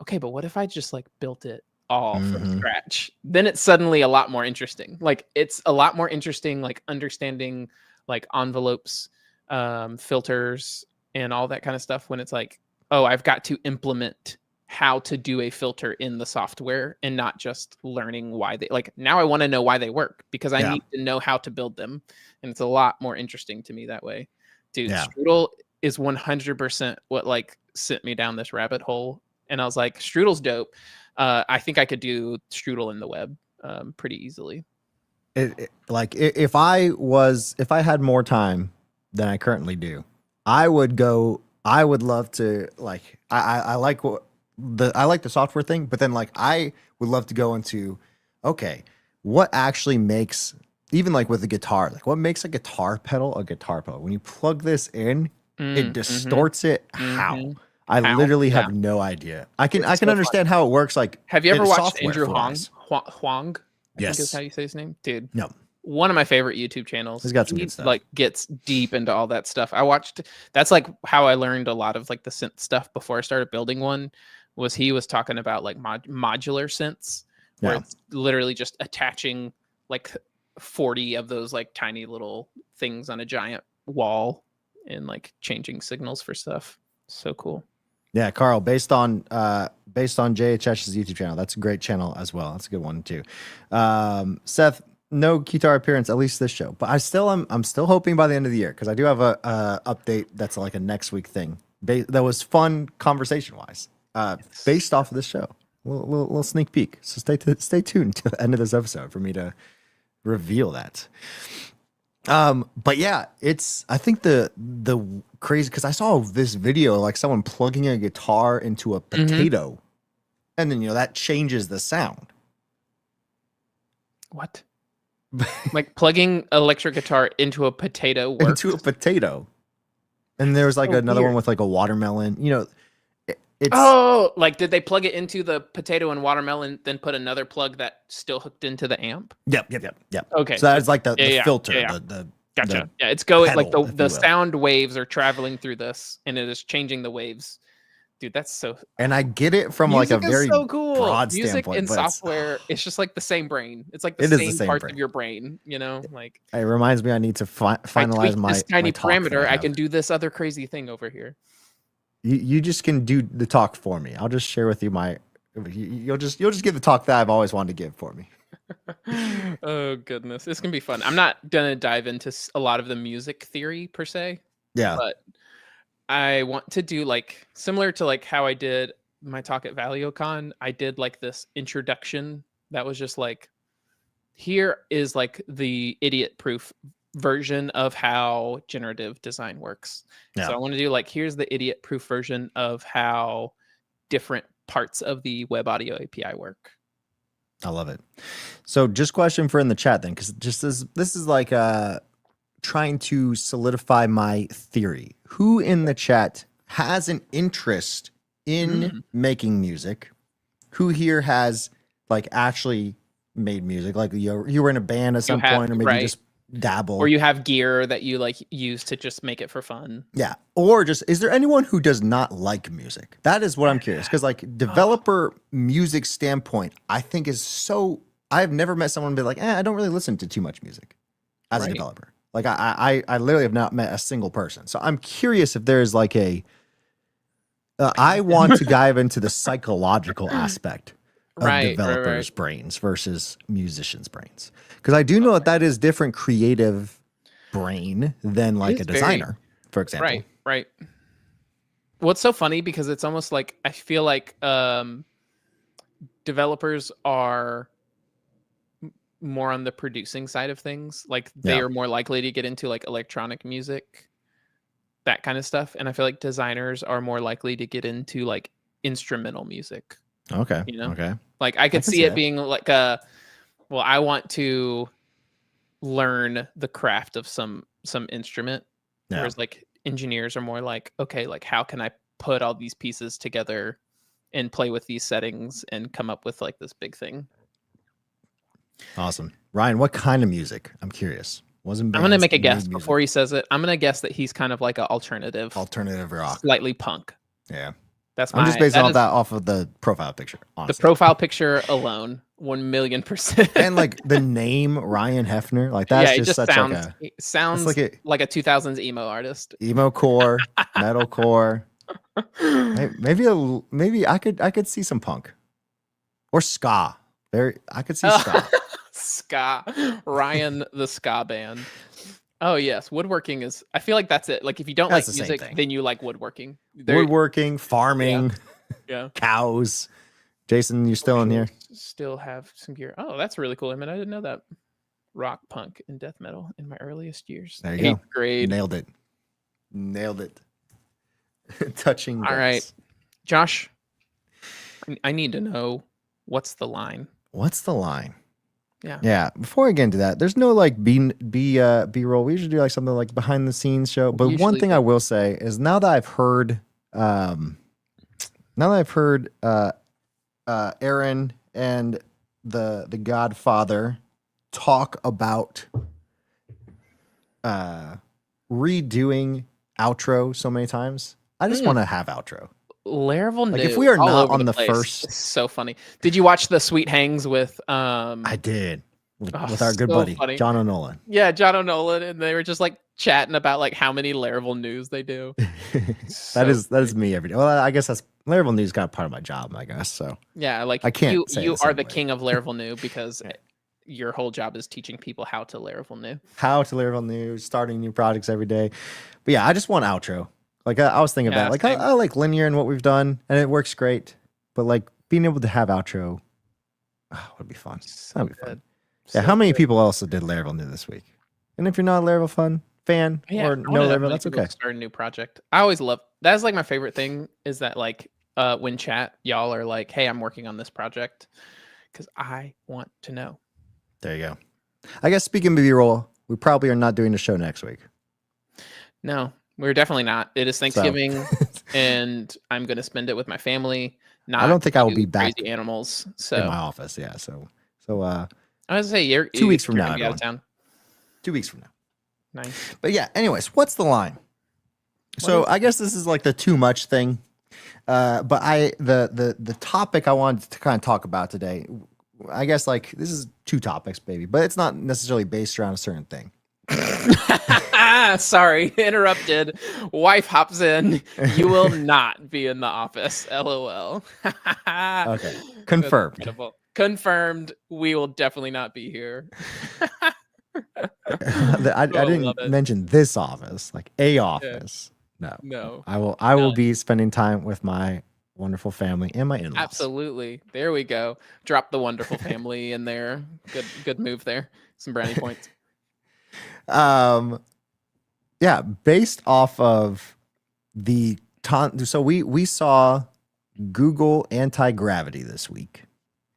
okay, but what if I just like built it all from scratch? Then it's suddenly a lot more interesting. Like it's a lot more interesting, like understanding like envelopes, filters, and all that kind of stuff when it's like, oh, I've got to implement how to do a filter in the software and not just learning why they like now I want to know why they work because I need to know how to build them. And it's a lot more interesting to me that way. Dude, Strudel is 100% what like sent me down this rabbit hole. And I was like, Strudel's dope. I think I could do Strudel in the web pretty easily. Like if I had more time than I currently do, I would love to like, I like the software thing, but then like, I would love to go into, okay, what actually makes, even like with the guitar, like what makes a guitar pedal? When you plug this in, it distorts it. How? I literally have no idea. I can understand how it works. Like, have you ever watched Andrew Huang? I yes, think is how you say his name, dude. No, one of my favorite YouTube channels. He's got some good stuff. Like gets deep into all that stuff. That's like how I learned a lot of like the synth stuff before I started building one. He was talking about like modular synths, where it's literally just attaching like 40 of those like tiny little things on a giant wall and like changing signals for stuff. So cool. Yeah, Carl, based on JHS's YouTube channel. That's a great channel as well. That's a good one too. Seth, no guitar appearance, at least this show. But I'm still hoping by the end of the year, because I do have a update that's like a next week thing. That was fun conversation wise. Based off of this show. Little sneak peek. So stay tuned to the end of this episode for me to reveal that. But yeah, I think the crazy, because I saw this video like someone plugging a guitar into a potato, and then that changes the sound. What? Like plugging electric guitar into a potato works? Into a potato. And there's like another one with like a watermelon. Like did they plug it into the potato and watermelon, then put another plug that still hooked into the amp? Yep. Okay. So that's like the filter. Gotcha. It's going pedal, like the sound waves are traveling through this, and it is changing the waves. Dude, that's so. And I get it from like a very broad music standpoint. And software, it's just like the same brain. It's like the same parts of your brain. Like it reminds me, I need to finalize this tiny parameter. I can do this other crazy thing over here. You just can do the talk for me. I'll just share with you you'll just give the talk that I've always wanted to give for me. Oh goodness, this can be fun. I'm not gonna dive into a lot of the music theory per se. Yeah, but I want to do like similar to like how I did my talk at ValioCon. I did like this introduction that was just like, here is like the idiot-proof version of how generative design works. So I want to do like, here's the idiot-proof version of how different parts of the web audio API work. I love it. So just question for in the chat then, because this is like trying to solidify my theory. Who in the chat has an interest in making music? Who here has like actually made music? Like you were in a band at some point, or maybe just dabble, or you have gear that you like use to just make it for fun. Yeah. Or just, is there anyone who does not like music? That is what I'm curious, because like developer music standpoint, I think is so, I've never met someone be like, I don't really listen to too much music as a developer. Like I literally have not met a single person. So I'm curious if there's like I want to dive into the psychological aspect of developers' brains versus musicians' brains. Because I do know that is different creative brain than like a designer, for example. Right. What's so funny, because it's almost like, I feel like developers are more on the producing side of things. Like they are more likely to get into like electronic music, that kind of stuff. And I feel like designers are more likely to get into like instrumental music. Okay. Okay. Like I could see it being like I want to learn the craft of some instrument. Whereas like engineers are more like, okay, like how can I put all these pieces together and play with these settings and come up with like this big thing. Awesome. Ryan, what kind of music? I'm curious. I'm going to make a guess before he says it. I'm going to guess that he's kind of like an alternative rock. Slightly punk. Yeah. I'm just basing that off of the profile picture, honestly. The profile picture alone, 1,000,000%. And like the name Ryan Hefner, like that's just such sounds like a 2000s emo artist. Emo core, metal core. Maybe I could see some punk or ska. I could see ska. Ska. Ryan the ska band. Oh yes, woodworking is. I feel like that's it. Like if you don't like music, then you like woodworking. Woodworking, farming, yeah, cows. Jason, you still in here? Still have some gear. Oh, that's really cool. I mean, I didn't know that. Rock, punk, and death metal in my earliest years. There you 8th grade. Nailed it. Touching. All right, Josh. I need to know what's the line. What's the line? Yeah. Before I get into that, there's no like B-roll. We usually do like something like behind the scenes show. But one thing I will say is now that I've heard, Aaron and the Godfather talk about redoing outro so many times, I just want to have outro. Laravel like if we are not on the first, it's so funny. Did you watch the Sweet Hangs with I did with our good buddy funny. John O'Nolan. Yeah, John O'Nolan, and they were just like chatting about like how many Laravel news they do. that is me every day. Well, I guess that's Laravel news kind of part of my job, I guess. So yeah, like I can't. You are the king of Laravel new because your whole job is teaching people how to Laravel new, starting new projects every day. But yeah, I just want outro. Like I was thinking about, like I like linear and what we've done, and it works great. But like being able to have outro, would be fun. That'd be fun. Yeah, how many people also did Laravel new this week? And if you're not a Laravel fan or no Laravel, that's okay. Start a new project. I always love that's like my favorite thing is that like when chat y'all are like, hey, I'm working on this project because I want to know. There you go. I guess speaking of B-roll, we probably are not doing the show next week. No. We're definitely not. It is Thanksgiving, and I'm going to spend it with my family. I don't think I will be back. Crazy animals. So in my office, yeah. So I was gonna say you're 2 weeks from now. Out of town. 2 weeks from now. Nice. But yeah. Anyways, what's the line? I guess this is like the too much thing. But the topic I wanted to kind of talk about today, I guess like this is 2 topics, baby, but it's not necessarily based around a certain thing. Sorry, interrupted. Wife hops in. You will not be in the office. LOL. Okay. Confirmed. We will definitely not be here. I didn't mention this office, like a office. Yeah. No. I will be spending time with my wonderful family and my in-laws. Absolutely. There we go. Drop the wonderful family in there. Good move there. Some brownie points. Yeah, based off of the so we saw Google anti-gravity this week.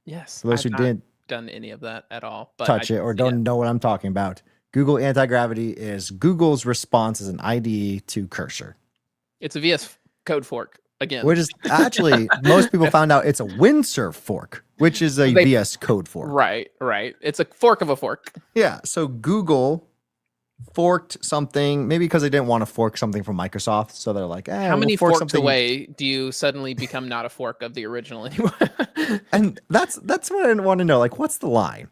Yes. For those who didn't done any of that at all, but touch it or don't know what I'm talking about. Google anti-gravity is Google's response as an IDE to Cursor. It's a VS Code fork again. Which is actually most people found out it's a Windsurf fork, which is a VS Code fork. Right. It's a fork of a fork. Yeah. So Google forked something, maybe because they didn't want to fork something from Microsoft. So they're like, how many forks away do you suddenly become not a fork of the original anymore? And that's what I want to know. Like, what's the line?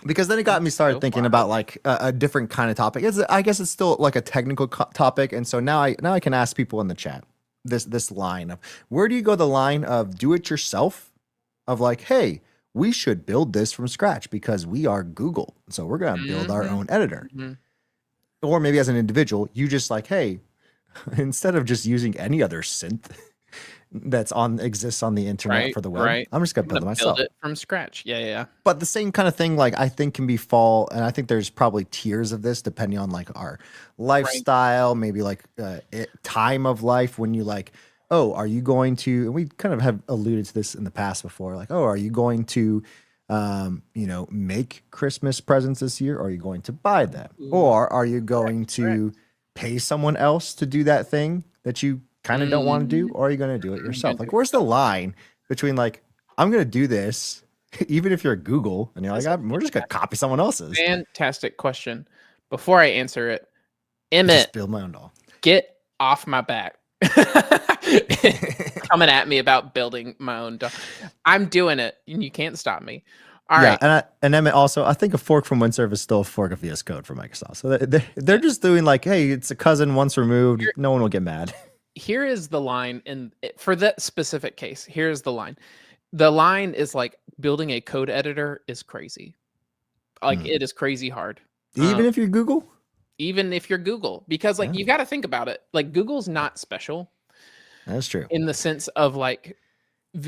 Because then it got me started thinking about like a different kind of topic. I guess it's still like a technical topic. And so now I can ask people in the chat this line of where do you go the line of do it yourself of like, hey, we should build this from scratch because we are Google. So we're going to build our own editor. Mm-hmm. Or maybe as an individual, you just like, hey, instead of just using any other synth that's exists on the internet for the web, I'm just gonna build it myself. Build it from scratch. Yeah. But the same kind of thing, like I think can be and I think there's probably tiers of this depending on like our lifestyle, maybe like time of life when you like, oh, are you going to, and we kind of have alluded to this in the past before, like, oh, are you going to make Christmas presents this year? Or are you going to buy them? Or are you going to pay someone else to do that thing that you kind of don't want to do, or are you going to do it yourself? Like, where's the line between like, I'm going to do this, even if you're Google and you're like, we're just going to copy someone else's. Fantastic question. Before I answer it, Emmett, just build my own doll. Get off my back. Coming at me about building my own doll. I'm doing it, and you can't stop me. All right. And Emmett also, I think a fork from Windsurf is still a fork of VS Code for Microsoft. So they're just doing like, hey, it's a cousin once removed. No one will get mad. Here is the line, and for that specific case, here's the line. The line is like, building a code editor is crazy. Like it is crazy hard. Even if you're Google? Even if you're Google, because like you got to think about it. Like Google's not special. That's true. In the sense of like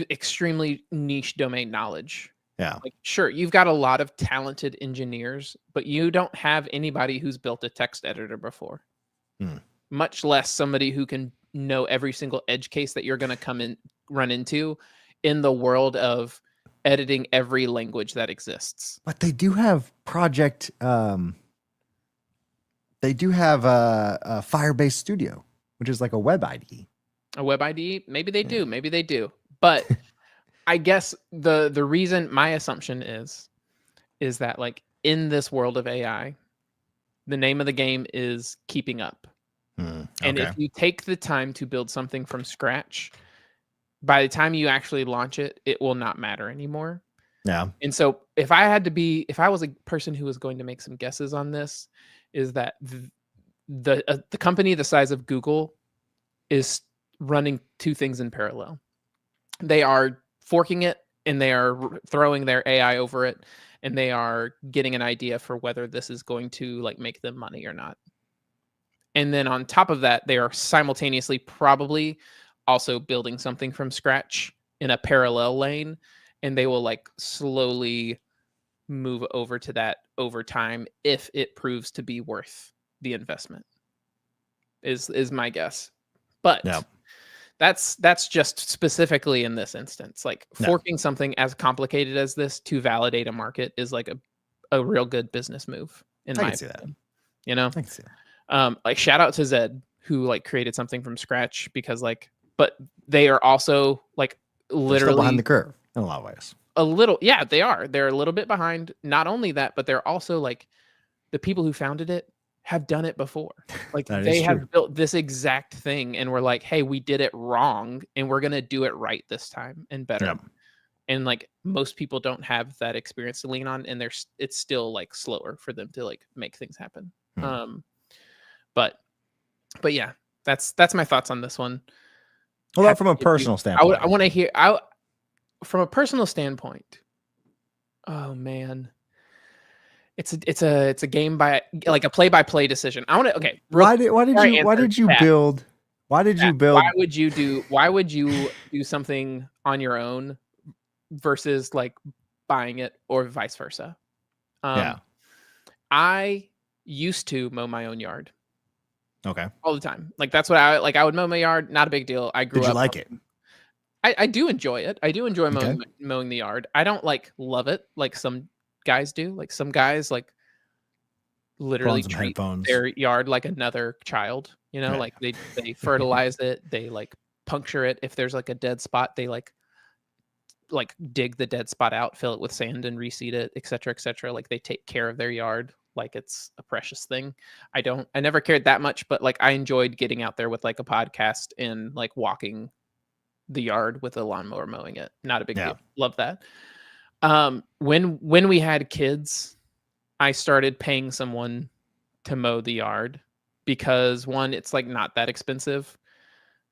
extremely niche domain knowledge. Yeah. Like, sure, you've got a lot of talented engineers, but you don't have anybody who's built a text editor before. Much less somebody who can know every single edge case that you're going to run into in the world of editing every language that exists. But they do have project. They do have a Firebase Studio, which is like a web IDE. A web IDE? Maybe they do. Maybe they do. But I guess the reason, my assumption is that like in this world of AI, the name of the game is keeping up. And if you take the time to build something from scratch, by the time you actually launch it, it will not matter anymore. Yeah. And so if I was a person who was going to make some guesses on this, is that the company the size of Google is running two things in parallel. They are forking it, and they are throwing their AI over it, and they are getting an idea for whether this is going to like make them money or not. And then on top of that, they are simultaneously probably also building something from scratch in a parallel lane, and they will like slowly move over to that over time if it proves to be worth the investment. Is my guess. But that's just specifically in this instance. Like forking something as complicated as this to validate a market is like a real good business move in my opinion. You know? I can see that. Like shout out to Zed who like created something from scratch, because like, but they are also like literally behind the curve in a lot of ways. A little, yeah, they are. They're a little bit behind. Not only that, but they're also like the people who founded it have done it before. Like they have built this exact thing, and we're like, hey, we did it wrong, and we're gonna do it right this time and better. Yep. And like most people don't have that experience to lean on, and it's still like slower for them to like make things happen. But yeah, that's my thoughts on this one. Well, from a personal standpoint, I want to hear. From a personal standpoint, oh man, it's a game by like a play-by-play decision. I want to Why did you build? Why would you do something on your own versus like buying it, or vice versa? I used to mow my own yard. Okay. All the time. Like that's what I like. I would mow my yard. Not a big deal. I grew up. Did you like it? I do enjoy it. I do enjoy mowing the yard. I don't like love it like some guys do. Like some guys like literally treat their yard like another child. You know, like they fertilize it. They like puncture it. If there's like a dead spot, they like dig the dead spot out, fill it with sand, and reseed it, etc., etc. Like they take care of their yard like it's a precious thing. I never cared that much, but like I enjoyed getting out there with like a podcast and like walking the yard with a lawnmower mowing it. Not a big deal. Love that. When we had kids, I started paying someone to mow the yard because one, it's like not that expensive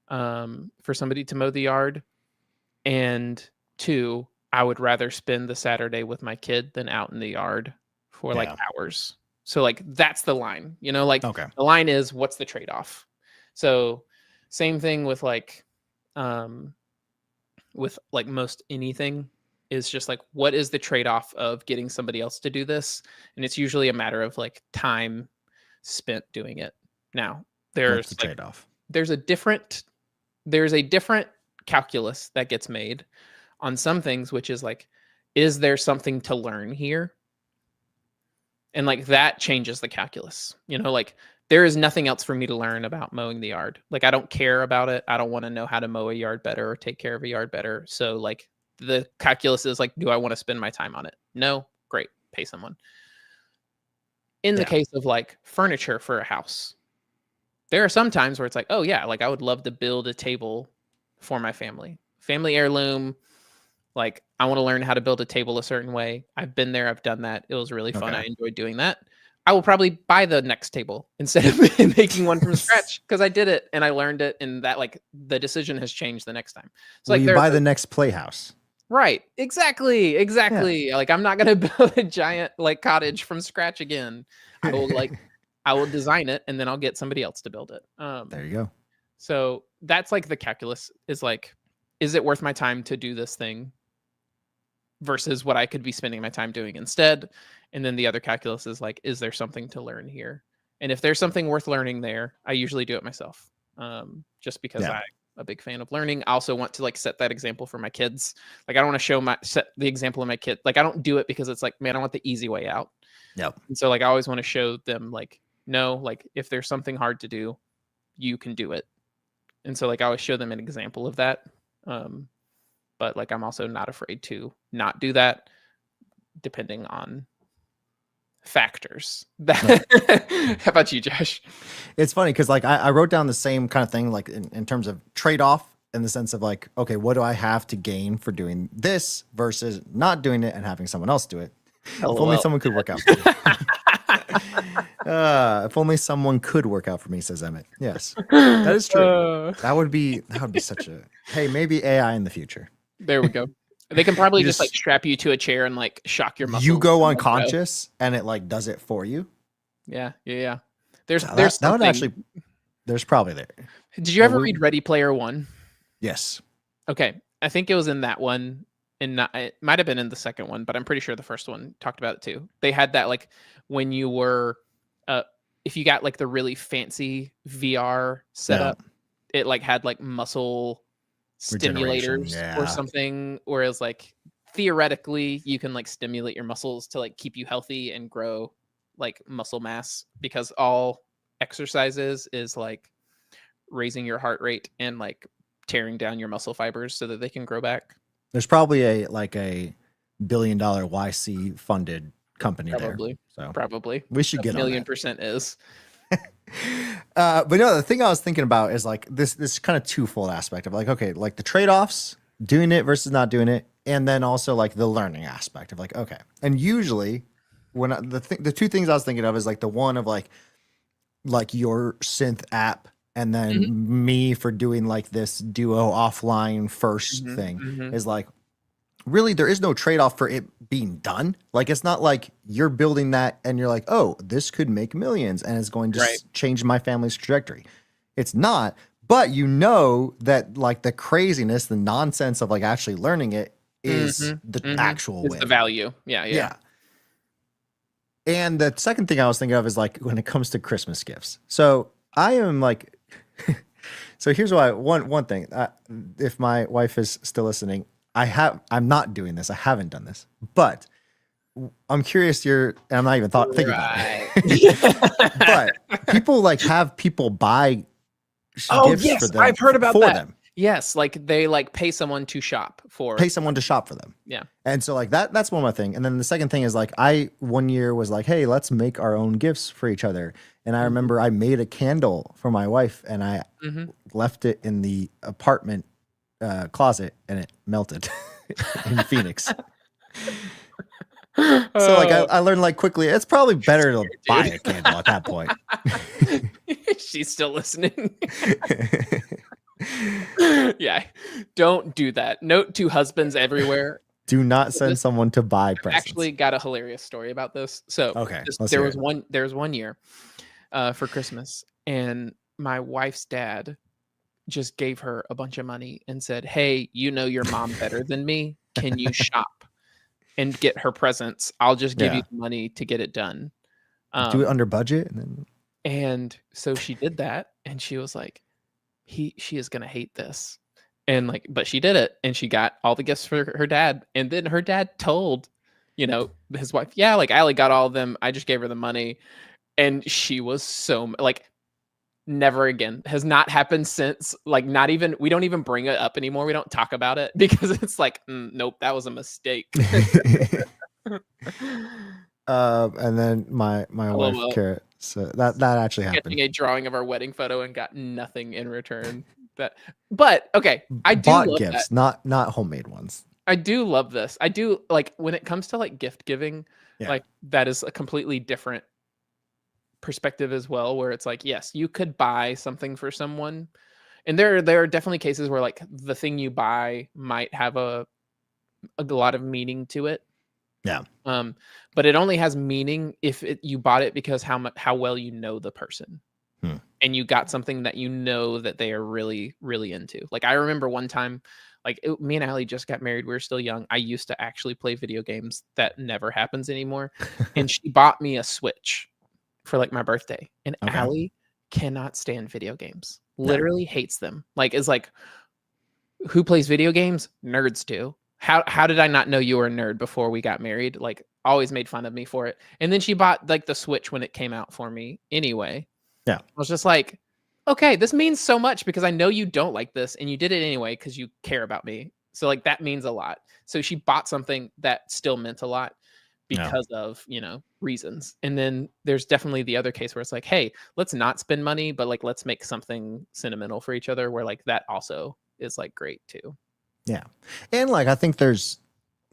for somebody to mow the yard, and two, I would rather spend the Saturday with my kid than out in the yard for like hours. So like that's the line, you know, like the line is what's the trade-off. So same thing with like most anything is just like, what is the trade-off of getting somebody else to do this? And it's usually a matter of like time spent doing it. Now there's the trade-off. There's a different calculus that gets made on some things, which is like, is there something to learn here? And like that changes the calculus, you know, like there is nothing else for me to learn about mowing the yard. Like, I don't care about it. I don't want to know how to mow a yard better or take care of a yard better. So like the calculus is like, do I want to spend my time on it? No. Great. Pay someone. In the case of like furniture for a house, there are some times where it's like, oh yeah, like I would love to build a table for my family heirloom. Like, I want to learn how to build a table a certain way. I've been there. I've done that. It was really fun. I enjoyed doing that. I will probably buy the next table instead of making one from scratch, because I did it and I learned it, and that like the decision has changed the next time. So like, you buy the next playhouse. Right. Exactly. Yeah. Like, I'm not going to build a giant like cottage from scratch again. I will design it and then I'll get somebody else to build it. There you go. So that's like the calculus is like, is it worth my time to do this thing versus what I could be spending my time doing instead? And then the other calculus is like, is there something to learn here? And if there's something worth learning there, I usually do it myself. Just because I'm a big fan of learning. I also want to like set that example for my kids. Like, I don't want to set the example of my kid. Like, I don't do it because it's like, man, I want the easy way out. Yep. And so like, I always want to show them like, no, like if there's something hard to do, you can do it. And so like, I always show them an example of that. But like, I'm also not afraid to not do that depending on factors. How about you, Josh? It's funny because like I wrote down the same kind of thing, like in terms of trade-off, in the sense of like, okay, what do I have to gain for doing this versus not doing it and having someone else do it? If only someone could work out for me. If only someone could work out for me, says Emmett. Yes, that is true. That would be such a, hey, maybe AI in the future. There we go. They can probably just like strap you to a chair and like shock your muscles. You go unconscious and it like does it for you. Yeah. There's probably there. Did you ever read Ready Player One? Yes. Okay. I think it was in that one, and it might have been in the second one, but I'm pretty sure the first one talked about it too. They had that like when you were, if you got like the really fancy VR setup, it like had like muscle stimulators or something, whereas like theoretically you can like stimulate your muscles to like keep you healthy and grow like muscle mass, because all exercises is like raising your heart rate and like tearing down your muscle fibers so that they can grow back. There's probably a $1 billion YC funded company probably there. So probably we should get 1,000,000% is. But no, the thing I was thinking about is like this kind of twofold aspect of like, okay, like the trade-offs, doing it versus not doing it, and then also like the learning aspect of like, okay. And usually when the two things I was thinking of is like the one of like your synth app, and then me for doing like this duo offline first thing is like, really, there is no trade-off for it being done. Like, it's not like you're building that and you're like, oh, this could make millions and it's going to change my family's trajectory. It's not, but you know that like the craziness, the nonsense of like actually learning it is the actual win. It's the value. Yeah. And the second thing I was thinking of is like when it comes to Christmas gifts. So I am like, so here's why. One thing, if my wife is still listening, I'm not doing this. I haven't done this, but I'm curious. And I'm not even thinking about it. But people like have people buy gifts for them. I've heard about that. Them. Yes, like they like pay someone to shop for them. Yeah. And so like that's one more thing. And then the second thing is like I one year was like, hey, let's make our own gifts for each other. And I remember I made a candle for my wife and I left it in the apartment closet and it melted in Phoenix. So like I learned like quickly, it's probably better to buy a candle at that point. She's still listening. Yeah, don't do that. Note to husbands everywhere: do not send someone to buy presents. Actually, got a hilarious story about this. So okay, there was one year for Christmas, and my wife's dad just gave her a bunch of money and said, "Hey, you know your mom better than me. Can you shop and get her presents? I'll just give you the money to get it done. Do it under budget." And so she did that, and she was like, she is gonna hate this, and like, but she did it, and she got all the gifts for her dad, and then her dad told, his wife, yeah, like Allie got all of them. I just gave her the money, And she was so like, never again. Has not happened since. Like, not even, we don't even bring it up anymore. We don't talk about it because it's like, nope, that was a mistake. And then my wife Carrot. So that actually happened. Getting a drawing of our wedding photo and got nothing in return. But okay, I do bought love gifts, that. not homemade ones. I do love this. I do like when it comes to like gift giving, like that is a completely different perspective as well, where it's like, yes, you could buy something for someone, and there are definitely cases where like the thing you buy might have a lot of meaning to it. Yeah. But it only has meaning if you bought it because how well you know the person. And you got something that you know that they are really, really into. Like, I remember one time, like me and Allie just got married. We were still young. I used to actually play video games. That never happens anymore. And she bought me a Switch for like my birthday. And Allie cannot stand video games. Literally hates them. Like, is like, who plays video games? Nerds do. How did I not know you were a nerd before we got married? Like, always made fun of me for it. And then she bought like the Switch when it came out for me anyway. Yeah. I was just like, okay, this means so much because I know you don't like this and you did it anyway because you care about me. So like that means a lot. So she bought something that still meant a lot because of, reasons. And then there's definitely the other case where it's like, hey, let's not spend money, but like let's make something sentimental for each other, where like that also is like great too. Yeah. And like I think there's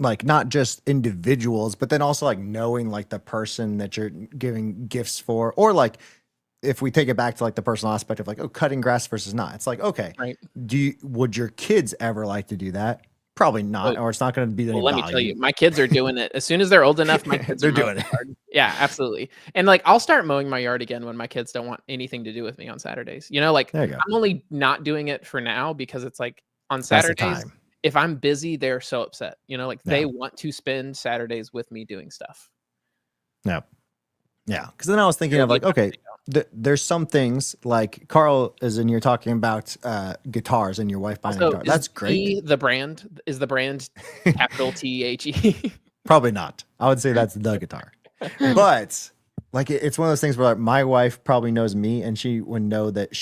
like not just individuals, but then also like knowing like the person that you're giving gifts for, or like if we take it back to like the personal aspect of like, cutting grass versus not, it's like, okay, right. Would your kids ever like to do that? Probably not, or it's not going to be. Well, let me tell you, my kids are doing it as soon as they're old enough. My kids are doing it. Yeah, absolutely. And like, I'll start mowing my yard again when my kids don't want anything to do with me on Saturdays. Like I'm only not doing it for now because it's like on Saturdays, if I'm busy, they're so upset. Like they want to spend Saturdays with me doing stuff. Yeah. Yeah. Because then I was thinking of like, okay, there's some things like Carl is in here talking about guitars and your wife buying a guitar. That's great. The brand is the brand capital THE. Probably not. I would say that's the guitar. But like it's one of those things where like, my wife probably knows me, and she would know that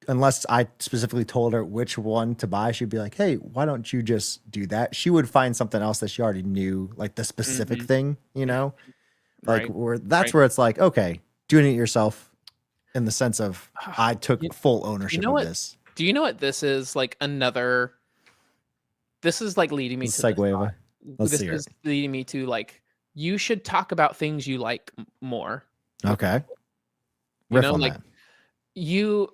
unless I specifically told her which one to buy, she'd be like, hey, why don't you just do that? She would find something else that she already knew, like the specific thing, like where that's where it's like, okay, doing it yourself in the sense of I took full ownership of this. Do you know what this is? Like this is like leading me to segue. This is leading me to like, you should talk about things you like more. Okay. Riff on like that.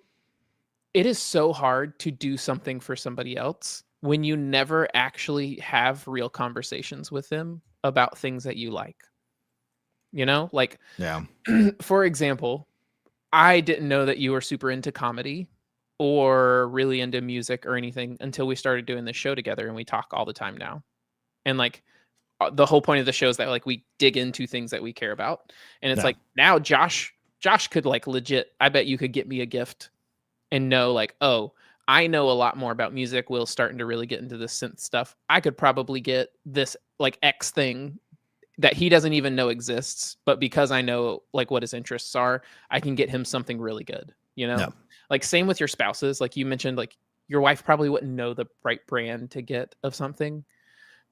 It is so hard to do something for somebody else when you never actually have real conversations with them about things that you like. Like, for example, I didn't know that you were super into comedy or really into music or anything until we started doing this show together, and we talk all the time now. And like the whole point of the show is that like we dig into things that we care about. And it's like now Josh could like legit, I bet you could get me a gift and know like, oh, I know a lot more about music. Will's starting to really get into this synth stuff. I could probably get this like X thing that he doesn't even know exists, but because I know like what his interests are, I can get him something really good, Like same with your spouses. Like you mentioned, like your wife probably wouldn't know the right brand to get of something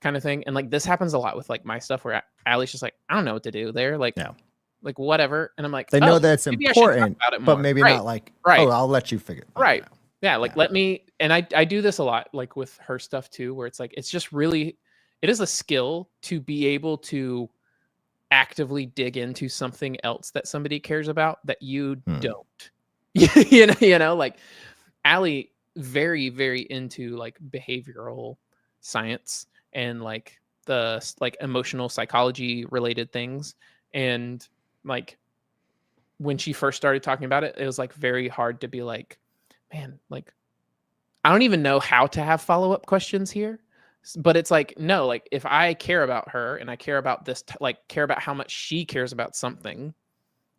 kind of thing. And like, this happens a lot with like my stuff where Allie's just like, I don't know what to do there. Like, like whatever. And I'm like, they know that it's important, but maybe not like, oh, I'll let you figure it out. Yeah. Like let me, and I do this a lot, like with her stuff too, where it's like, it's just really, it is a skill to be able to actively dig into something else that somebody cares about that you don't. Like Allie, very, very into like behavioral science and like the like emotional psychology related things. And like when she first started talking about it, it was like very hard to be like, man, like I don't even know how to have follow-up questions here. But it's like, no, like if I care about her and I care about this, like care about how much she cares about something,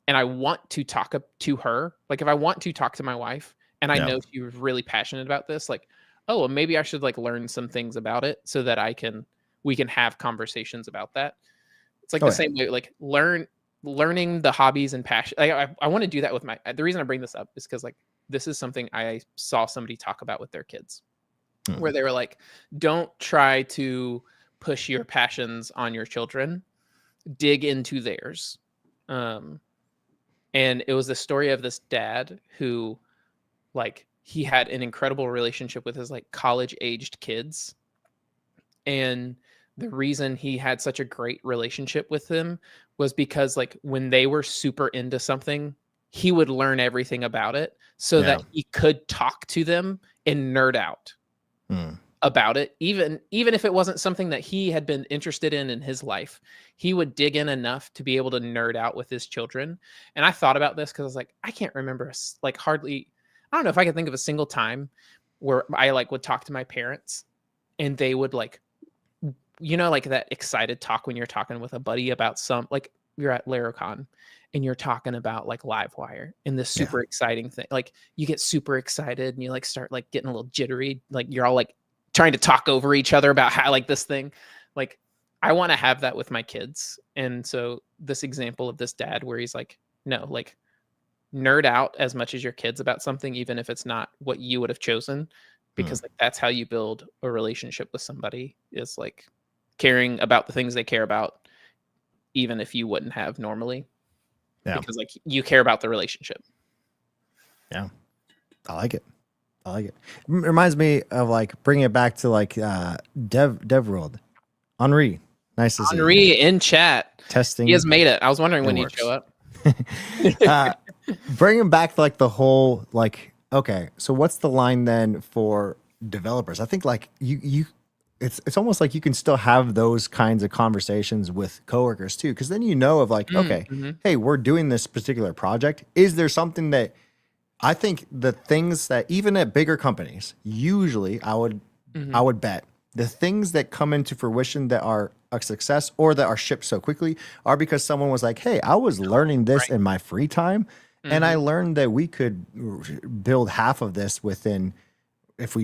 and I want to talk to her, like if I want to talk to my wife and I know she's really passionate about this, like, oh, well, maybe I should like learn some things about it so that we can have conversations about that. It's like the same way, like learn learning the hobbies and passion. I want to do that with the reason I bring this up is because like this is something I saw somebody talk about with their kids, where they were like, don't try to push your passions on your children, dig into theirs. And it was the story of this dad who, like, he had an incredible relationship with his like college aged kids. And the reason he had such a great relationship with them was because like when they were super into something, he would learn everything about it so that he could talk to them and nerd out about it. Even if it wasn't something that he had been interested in his life, he would dig in enough to be able to nerd out with his children. And I thought about this because I was like, I can't remember like hardly, I don't know if I could think of a single time where I like would talk to my parents and they would like, you know, like that excited talk when you're talking with a buddy about like you're at Laracon and you're talking about like Livewire and this super exciting thing. Like you get super excited and you like start like getting a little jittery. Like you're all like trying to talk over each other about how like this thing, like I want to have that with my kids. And so this example of this dad where he's like, no, like nerd out as much as your kids about something, even if it's not what you would have chosen, because like that's how you build a relationship with somebody, is like caring about the things they care about, even if you wouldn't have normally. Because like you care about the relationship. Yeah. I like it. It reminds me of like bringing it back to like dev world. Henri. Nice to see you. Henri in chat. Testing. He has made it. I was wondering when he'd show up. Bringing back like the whole like, okay, so what's the line then for developers? I think like it's almost like you can still have those kinds of conversations with coworkers too, because then you know of like, okay, hey, we're doing this particular project. Is there something that I think the things that even at bigger companies, usually I would bet the things that come into fruition that are a success or that are shipped so quickly are because someone was like, hey, I was learning this in my free time. And I learned that we could build half of this within if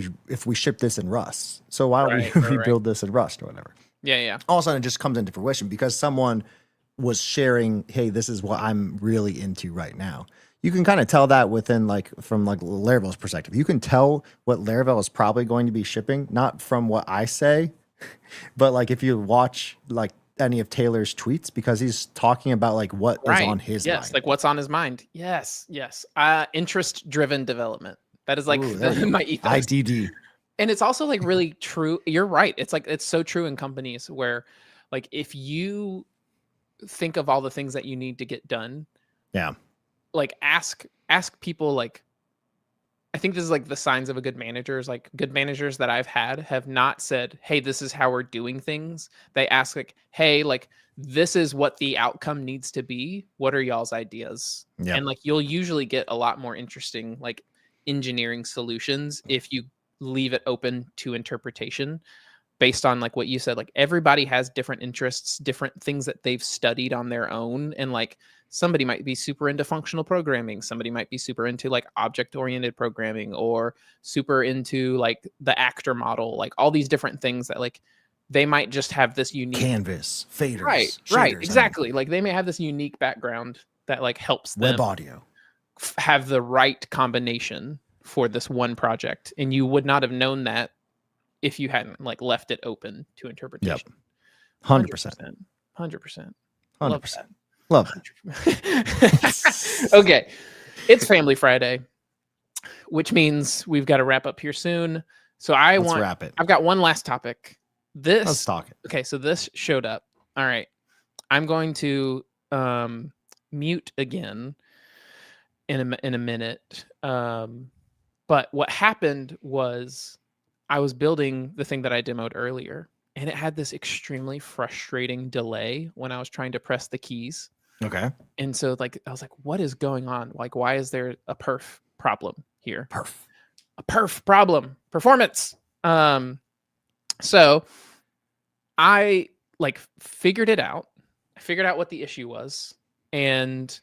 we ship this in Rust. So why don't we build this in Rust or whatever? Yeah. All of a sudden it just comes into fruition because someone was sharing, hey, this is what I'm really into right now. You can kind of tell that within like from like Laravel's perspective. You can tell what Laravel is probably going to be shipping, not from what I say, but like if you watch like any of Taylor's tweets, because he's talking about like what is on his mind. Like what's on his mind. Yes. Interest driven development. That is like my ethos. IDD. And it's also like really true. You're right. It's like, it's so true in companies where like, if you think of all the things that you need to get done, like ask people, like, I think this is like the signs of a good manager is like good managers that I've had have not said, hey, this is how we're doing things. They ask like, hey, like, this is what the outcome needs to be. What are y'all's ideas? And like, you'll usually get a lot more interesting, like engineering solutions if you leave it open to interpretation based on like what you said. Like everybody has different interests, different things that they've studied on their own. And like somebody might be super into functional programming. Somebody might be super into like object-oriented programming or super into like the actor model, like all these different things that like they might just have this unique canvas, faders, right, shaders, exactly. Like they may have this unique background that like helps them web audio have the right combination for this one project. And you would not have known that if you hadn't like left it open to interpretation. 100%. 100%. 100%. Love it. Okay. It's Family Friday, which means we've got to wrap up here soon. So let's wrap it. I've got one last topic. Let's talk it. Okay. So this showed up. All right. I'm going to mute again in a minute. But what happened was I was building the thing that I demoed earlier, and it had this extremely frustrating delay when I was trying to press the keys. Okay. And so like, I was like, what is going on? Like, why is there a perf problem here? A perf problem, performance. So I like figured it out. I figured out what the issue was. And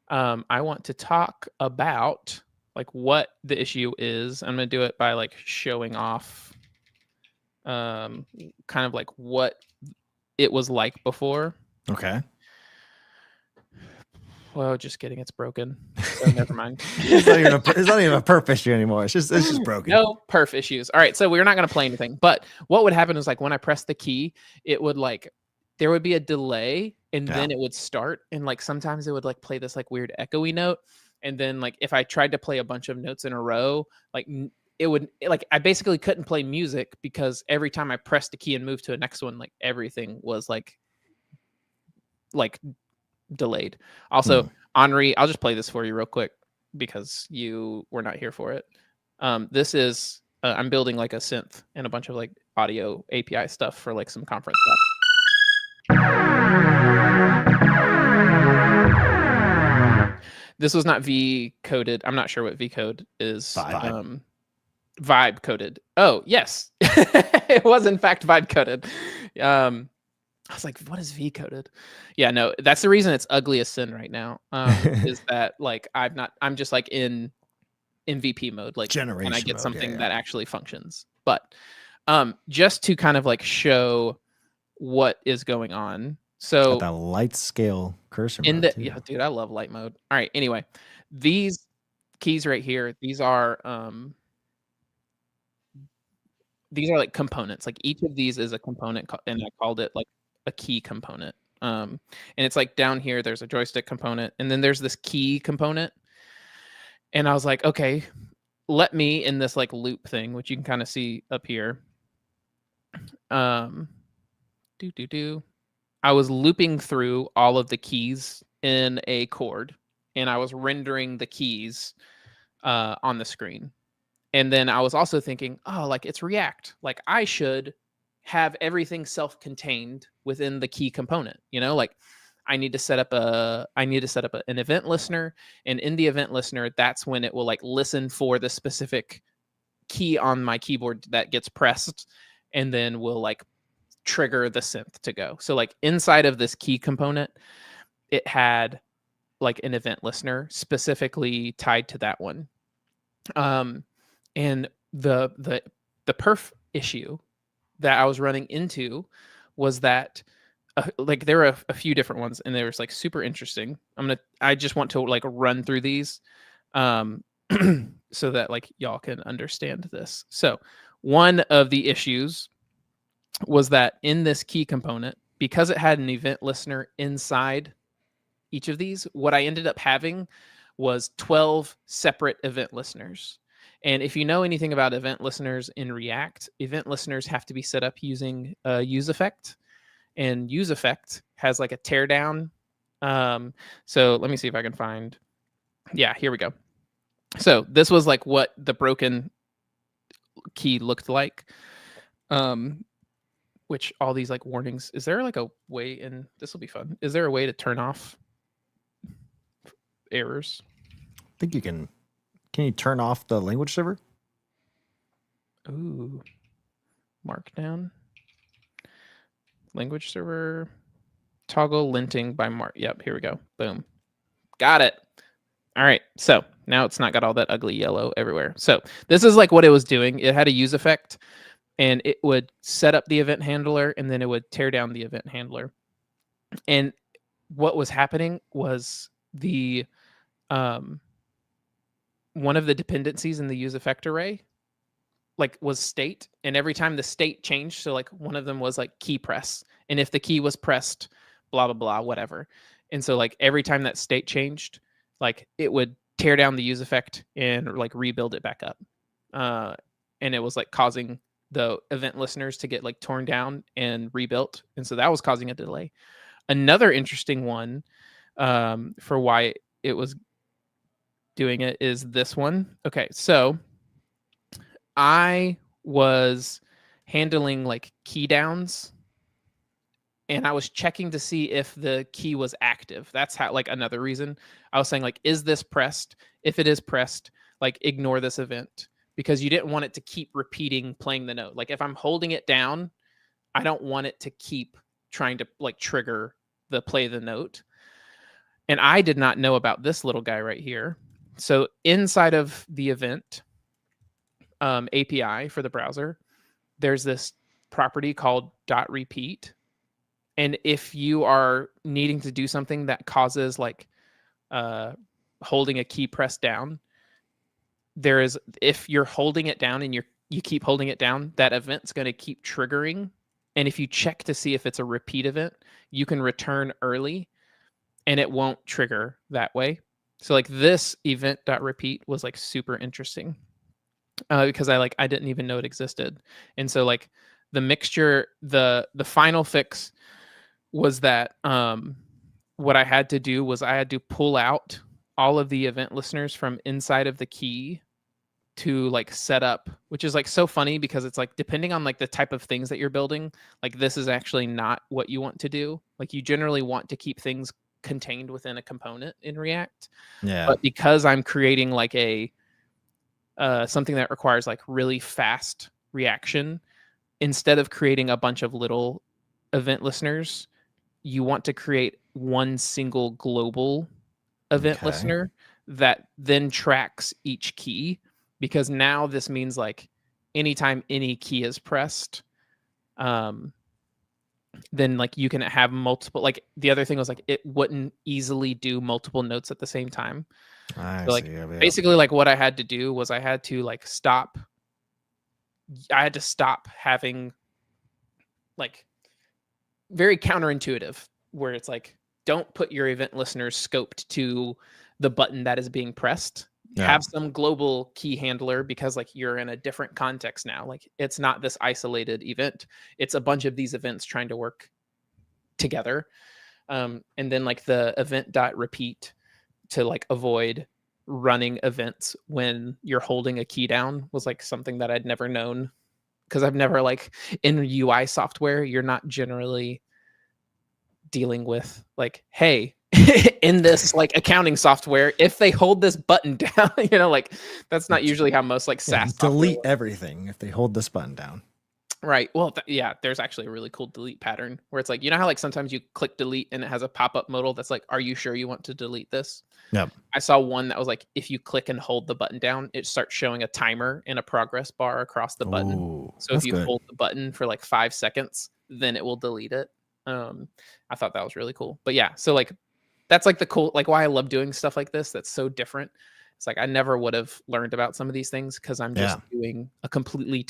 I want to talk about like what the issue is. I'm going to do it by like showing off kind of like what it was like before. Okay. Well, just kidding. It's broken. So never mind. It's not even a perf issue anymore. It's just broken. No perf issues. All right. So we're not going to play anything. But what would happen is like when I press the key, it would like, there would be a delay and then it would start. And like sometimes it would like play this like weird echoey note. And then like if I tried to play a bunch of notes in a row, like it would like I basically couldn't play music because every time I pressed the key and moved to the next one, like everything was like delayed. Also, Henri, I'll just play this for you real quick because you were not here for it. This is I'm building like a synth and a bunch of like audio API stuff for like some conference stuff. This was not V coded. I'm not sure what V code is. Vibe coded. Oh, yes. It was in fact vibe coded. I was like, what is V coded? Yeah, no, that's the reason it's ugly as sin right now. Is that like I'm just like in MVP mode, like generation and I get something that actually functions. But just to kind of like show what is going on. So that light scale cursor in mode the yeah, dude, I love light mode. All right, anyway, these keys right here, these are like components. Like each of these is a component, and I called it like a key component. And it's like down here, there's a joystick component, and then there's this key component. And I was like, okay, let me in this like loop thing, which you can kind of see up here. I was looping through all of the keys in a chord, and I was rendering the keys on the screen. And then I was also thinking, oh, like it's React. Like I should have everything self-contained within the key component. You know, like I need to set up an event listener, and in the event listener, that's when it will like listen for the specific key on my keyboard that gets pressed, and then will like trigger the synth to go. So like inside of this key component, it had like an event listener specifically tied to that one. And the perf issue that I was running into was that like there were a few different ones, and they were like super interesting. I just want to like run through these so that like y'all can understand this. So one of the issues was that in this key component, because it had an event listener inside each of these, what I ended up having was 12 separate event listeners. And if you know anything about event listeners in React, event listeners have to be set up using useEffect, and useEffect has like a teardown. So let me see if I can find. Yeah, here we go. So this was like what the broken key looked like. Which all these like warnings. Is there like a way in? This will be fun. Is there a way to turn off errors? I think you can. Can you turn off the language server? Ooh, Markdown. Language server. Toggle linting by mark. Yep, here we go. Boom. Got it. All right. So now it's not got all that ugly yellow everywhere. So this is like what it was doing. It had a useEffect, and it would set up the event handler, and then it would tear down the event handler. And what was happening was the one of the dependencies in the useEffect array like was state, and every time the state changed, so like one of them was like key press, and if the key was pressed, blah blah blah, whatever. And so like every time that state changed, like it would tear down the useEffect and like rebuild it back up. And it was like causing the event listeners to get like torn down and rebuilt, and so that was causing a delay. Another interesting one for why it was doing it is this one. Okay, so I was handling like key downs, and I was checking to see if the key was active. That's how, like, another reason I was saying, like, is this pressed? If it is pressed, like, ignore this event, because you didn't want it to keep repeating playing the note. Like, if I'm holding it down, I don't want it to keep trying to like trigger the play the note. And I did not know about this little guy right here. So inside of the event API for the browser, there's this property called .repeat. And if you are needing to do something that causes like holding a key pressed down, if you're holding it down and you keep holding it down, that event's going to keep triggering. And if you check to see if it's a repeat event, you can return early and it won't trigger that way. So like this event.repeat was like super interesting because I didn't even know it existed. And so like the mixture, the final fix was that what I had to do was I had to pull out all of the event listeners from inside of the key to like set up, which is like so funny because it's like depending on like the type of things that you're building, like this is actually not what you want to do. Like you generally want to keep things contained within a component in React. Yeah. But because I'm creating like a something that requires like really fast reaction, instead of creating a bunch of little event listeners, you want to create one single global event listener that then tracks each key. Because now this means like anytime any key is pressed, then like you can have multiple, like the other thing was like it wouldn't easily do multiple notes at the same time. I So like see. basically like what I had to do was I had to stop having like very counterintuitive where it's like, don't put your event listeners scoped to the button that is being pressed. Yeah. Have some global key handler because like you're in a different context now. Like it's not this isolated event. It's a bunch of these events trying to work together. And then like the event.repeat to like avoid running events when you're holding a key down was like something that I'd never known because I've never like in UI software, you're not generally dealing with like, hey, in this like accounting software, if they hold this button down, like that's not usually how most like SaaS delete everything if they hold this button down. Right. Well, yeah, there's actually a really cool delete pattern where it's like, you know how like sometimes you click delete and it has a pop-up modal that's like, are you sure you want to delete this? Yep. I saw one that was like, if you click and hold the button down, it starts showing a timer and a progress bar across the button. Ooh, so if you hold the button for like 5 seconds, then it will delete it. I thought that was really cool. But yeah, so like that's like the cool, like why I love doing stuff like this. That's so different. It's like I never would have learned about some of these things because I'm just doing a completely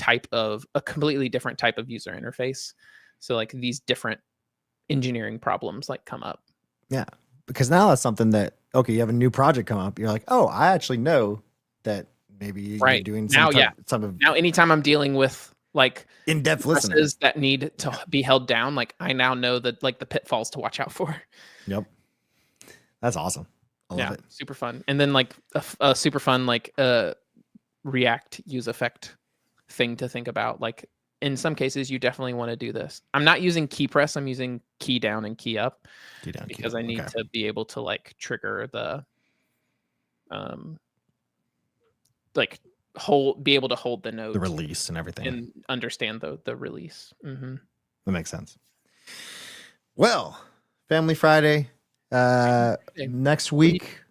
different type of user interface. So like these different engineering problems like come up. Yeah, because now that's something that you have a new project come up. You're like, oh, I actually know that maybe you're doing now. Now, anytime I'm dealing with like in-depth listeners that need to be held down, like I now know that like the pitfalls to watch out for. Yep. That's awesome. I love it. Super fun. And then like a super fun like React use effect thing to think about. Like in some cases, you definitely want to do this. I'm not using key press. I'm using key down and key up because I need to be able to like trigger the be able to hold the node, the release and everything, and understand the release. Mm-hmm. That makes sense. Well, Family Friday. Next week,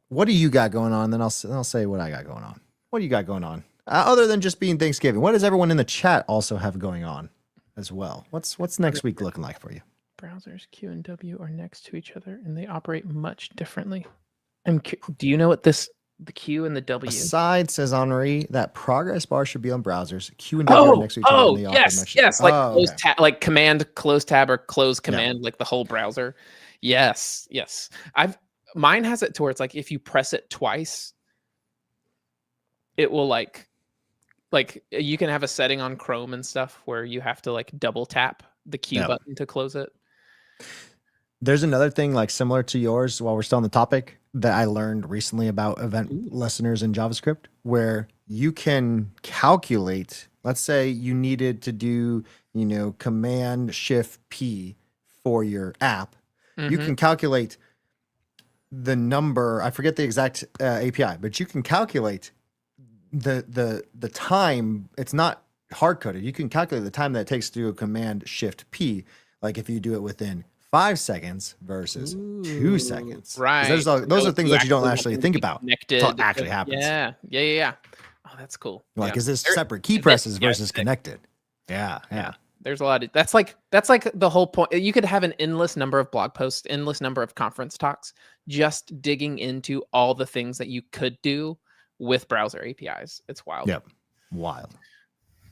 what do you got going on? Then I'll say what I got going on. What do you got going on? Other than just being Thanksgiving, what does everyone in the chat also have going on as well? What's next week looking like for you? Browsers Q and W are next to each other and they operate much differently. Do you know what the Q and the W? Aside says Henri that progress bar should be on browsers. Q and W are next to each other. Yes, like like command close tab or close command, like the whole browser. Yes. Mine has it to where it's like if you press it twice, it will like you can have a setting on Chrome and stuff where you have to like double tap the Q button to close it. There's another thing like similar to yours while we're still on the topic that I learned recently about event listeners in JavaScript, where you can calculate, let's say you needed to do, Command Shift P for your app. You can calculate the number. I forget the exact API, but you can calculate the time. It's not hard coded. You can calculate the time that it takes to do a Command Shift P. Like if you do it within 5 seconds versus 2 seconds. Right. Those are things that you don't actually think about until it actually happens. Yeah. Oh, that's cool. Like, is this separate key presses versus connected? Yeah. there's a lot of that's like the whole point. You could have an endless number of blog posts, endless number of conference talks, just digging into all the things that you could do with browser APIs. It's wild. Yep. Wild.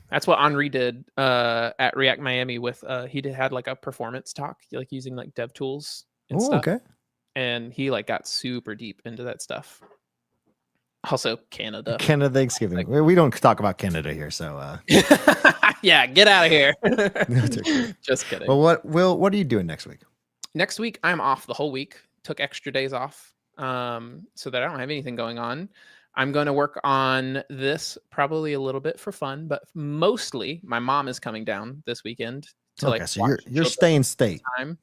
That's what Henri did at React Miami with had like a performance talk, like using like dev tools and stuff. Okay. And he like got super deep into that stuff. Also Canada Thanksgiving. We don't talk about Canada here, so yeah, get out of here. Just kidding. Well, what are you doing next week? Next week I'm off the whole week. Took extra days off so that I don't have anything going on. I'm going to work on this probably a little bit for fun, but mostly my mom is coming down this weekend to so you're staying state time,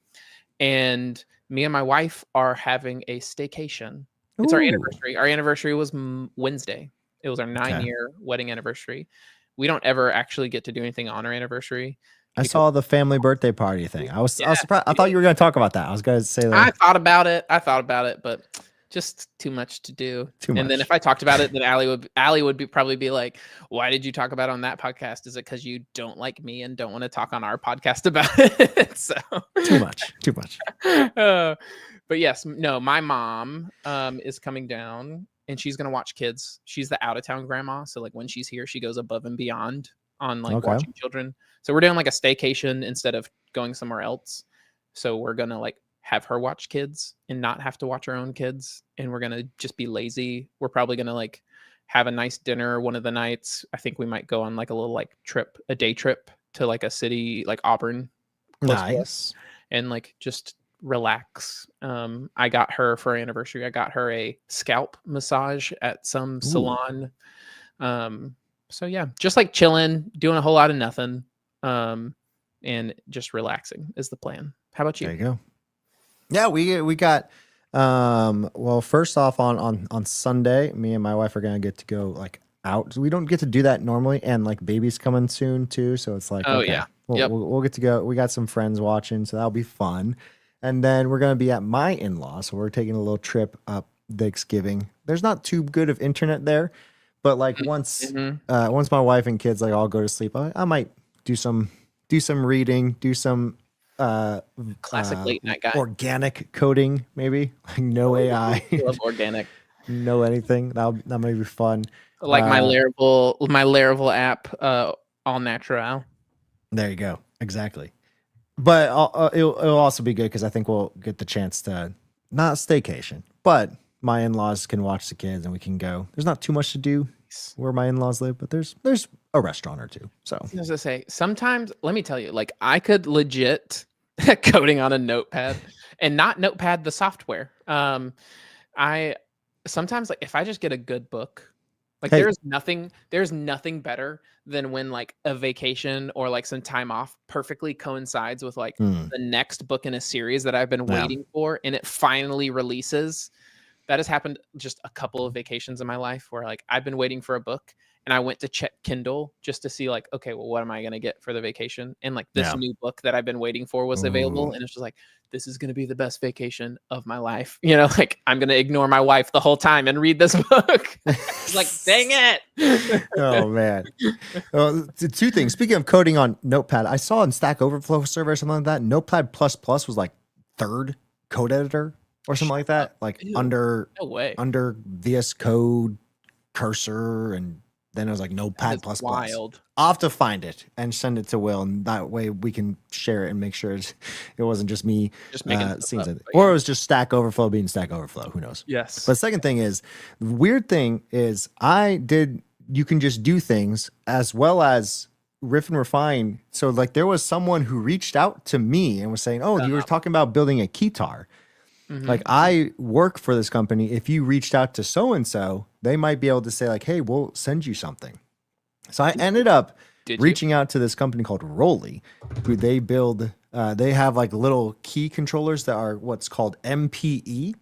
and me and my wife are having a staycation. It's our anniversary. Our anniversary was Wednesday. It was our 9-year wedding anniversary. We don't ever actually get to do anything on our anniversary. I saw the family birthday party thing. I was surprised. I thought you were going to talk about that. I was going to say that. I thought about it, but just too much to do. And then if I talked about it, then Allie would probably be like, "Why did you talk about it on that podcast? Is it because you don't like me and don't want to talk on our podcast about it?" So too much. But yes, no, my mom is coming down and she's gonna watch kids. She's the out of town grandma, so like when she's here, she goes above and beyond on like watching children. So we're doing like a staycation instead of going somewhere else. So we're gonna like have her watch kids and not have to watch our own kids, and we're gonna just be lazy. We're probably gonna like have a nice dinner one of the nights. I think we might go on like a little like a day trip to like a city like Auburn. Nice. And like just relax. I got her for her anniversary. I got her a scalp massage at some salon. So yeah, just like chilling, doing a whole lot of nothing, and just relaxing is the plan. How about you? There you go. Yeah, we got well, first off on Sunday, me and my wife are gonna get to go like out. We don't get to do that normally, and like baby's coming soon too, so it's like we'll get to go. We got some friends watching, so that'll be fun. And then we're gonna be at my in-laws, so we're taking a little trip up Thanksgiving. There's not too good of internet there, but like once my wife and kids like all go to sleep, I might do some reading, do some classic late night guy, organic coding, maybe like no AI. I love organic. No anything. That might be fun. Like my Laravel app, all natural. There you go. Exactly. But it'll also be good because I think we'll get the chance to not staycation, but my in-laws can watch the kids and we can go. There's not too much to do where my in-laws live, but there's a restaurant or two. So I was gonna say, sometimes let me tell you, like I could legit coding on a notepad and not Notepad the software. I sometimes like if I just get a good book, like there's nothing better than when like a vacation or like some time off perfectly coincides with like the next book in a series that I've been waiting for, and it finally releases. That has happened just a couple of vacations in my life where like I've been waiting for a book and I went to check Kindle just to see like, okay, well, what am I going to get for the vacation? And like this new book that I've been waiting for was available. And it's just like, this is going to be the best vacation of my life. You know, like I'm going to ignore my wife the whole time and read this book. Like, dang it. Oh man. Well, two things. Speaking of coding on Notepad, I saw in Stack Overflow server or something like that, Notepad++ was like third code editor or something like that. Like under VS Code, Cursor, and then it was like Notepad++. Wild. I'll have to find it and send it to Will, and that way we can share it and make sure it wasn't just me making seeing it. Or it was just Stack Overflow being Stack Overflow. Who knows? Yes. But the second thing is, the weird thing is you can just do things as well as riff and refine. So like there was someone who reached out to me and was saying, oh, you were talking about building a keytar. Like I work for this company. If you reached out to so-and-so, they might be able to say like, hey, we'll send you something. So I ended up reaching out to this company called Rolly, who they build, they have like little key controllers that are what's called MPE.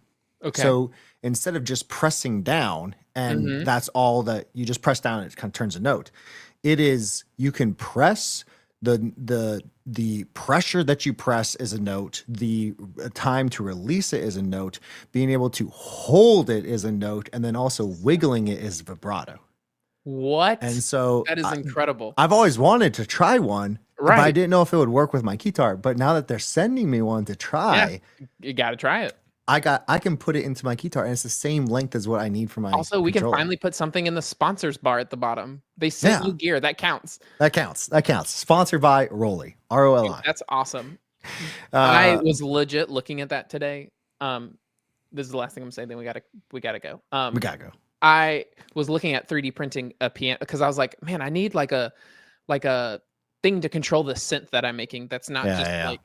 Okay. So instead of just pressing down and that's all that you just press down and it kind of turns a note, it is, you can press the pressure that you press is a note. The time to release it is a note. Being able to hold it is a note, and then also wiggling it is vibrato. What? And so that is incredible. I've always wanted to try one, But I didn't know if it would work with my keytar. But now that they're sending me one to try, you got to try it. I can put it into my keytar, and it's the same length as what I need for my. Also, we can finally put something in the sponsors bar at the bottom. They sent you gear. That counts. That counts. Sponsored by Rolly. ROLI. That's awesome. I was legit looking at that today. This is the last thing I'm saying. Then we gotta go. We gotta go. I was looking at 3D printing a piano because I was like, man, I need like a thing to control the synth that I'm making. That's not like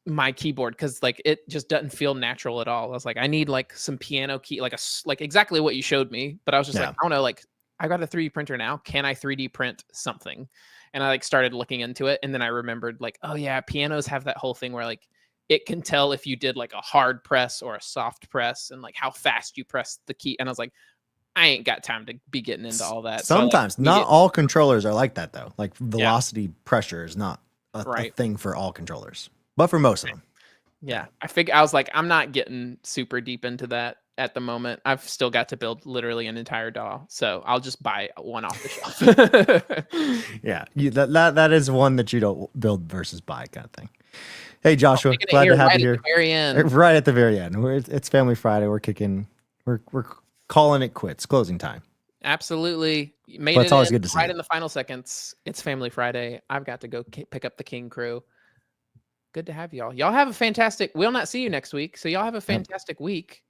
my keyboard, because like it just doesn't feel natural at all. I was like, I need like some piano key, like exactly what you showed me. But I was just like, I don't know, like I got a 3D printer now. Can I 3D print something? And I like started looking into it, and then I remembered like, oh yeah, pianos have that whole thing where like it can tell if you did like a hard press or a soft press, and like how fast you press the key. And I was like, I ain't got time to be getting into all that. Sometimes not all controllers are like that though. Like velocity pressure is not a thing for all controllers, but for most of them. Yeah. I was like, I'm not getting super deep into that at the moment. I've still got to build literally an entire DAW. So I'll just buy one off the shelf. Yeah. That is one that you don't build versus buy kind of thing. Hey, Joshua, glad to have you here. At the very end. Right at the very end. It's Family Friday. We're calling it quits. Closing time. Absolutely. It's always good to see right in the final seconds. It's Family Friday. I've got to go pick up the King crew. Good to have y'all. Y'all have a fantastic. We'll not see you next week, so y'all have a fantastic week,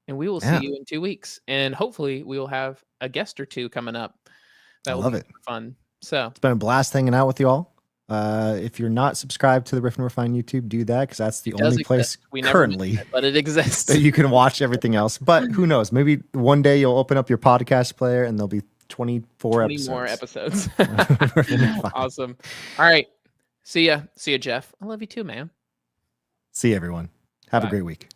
and we will see you in 2 weeks. And hopefully, we will have a guest or two coming up. I love it. Fun. So it's been a blast hanging out with you all. If you're not subscribed to the Riff and Refine YouTube, do that, because that's the only place currently but it exists that you can watch everything else. But who knows? Maybe one day you'll open up your podcast player and there'll be 20 more episodes. Awesome. All right. See ya, Jeff. I love you too, man. See you, everyone. Have a great week.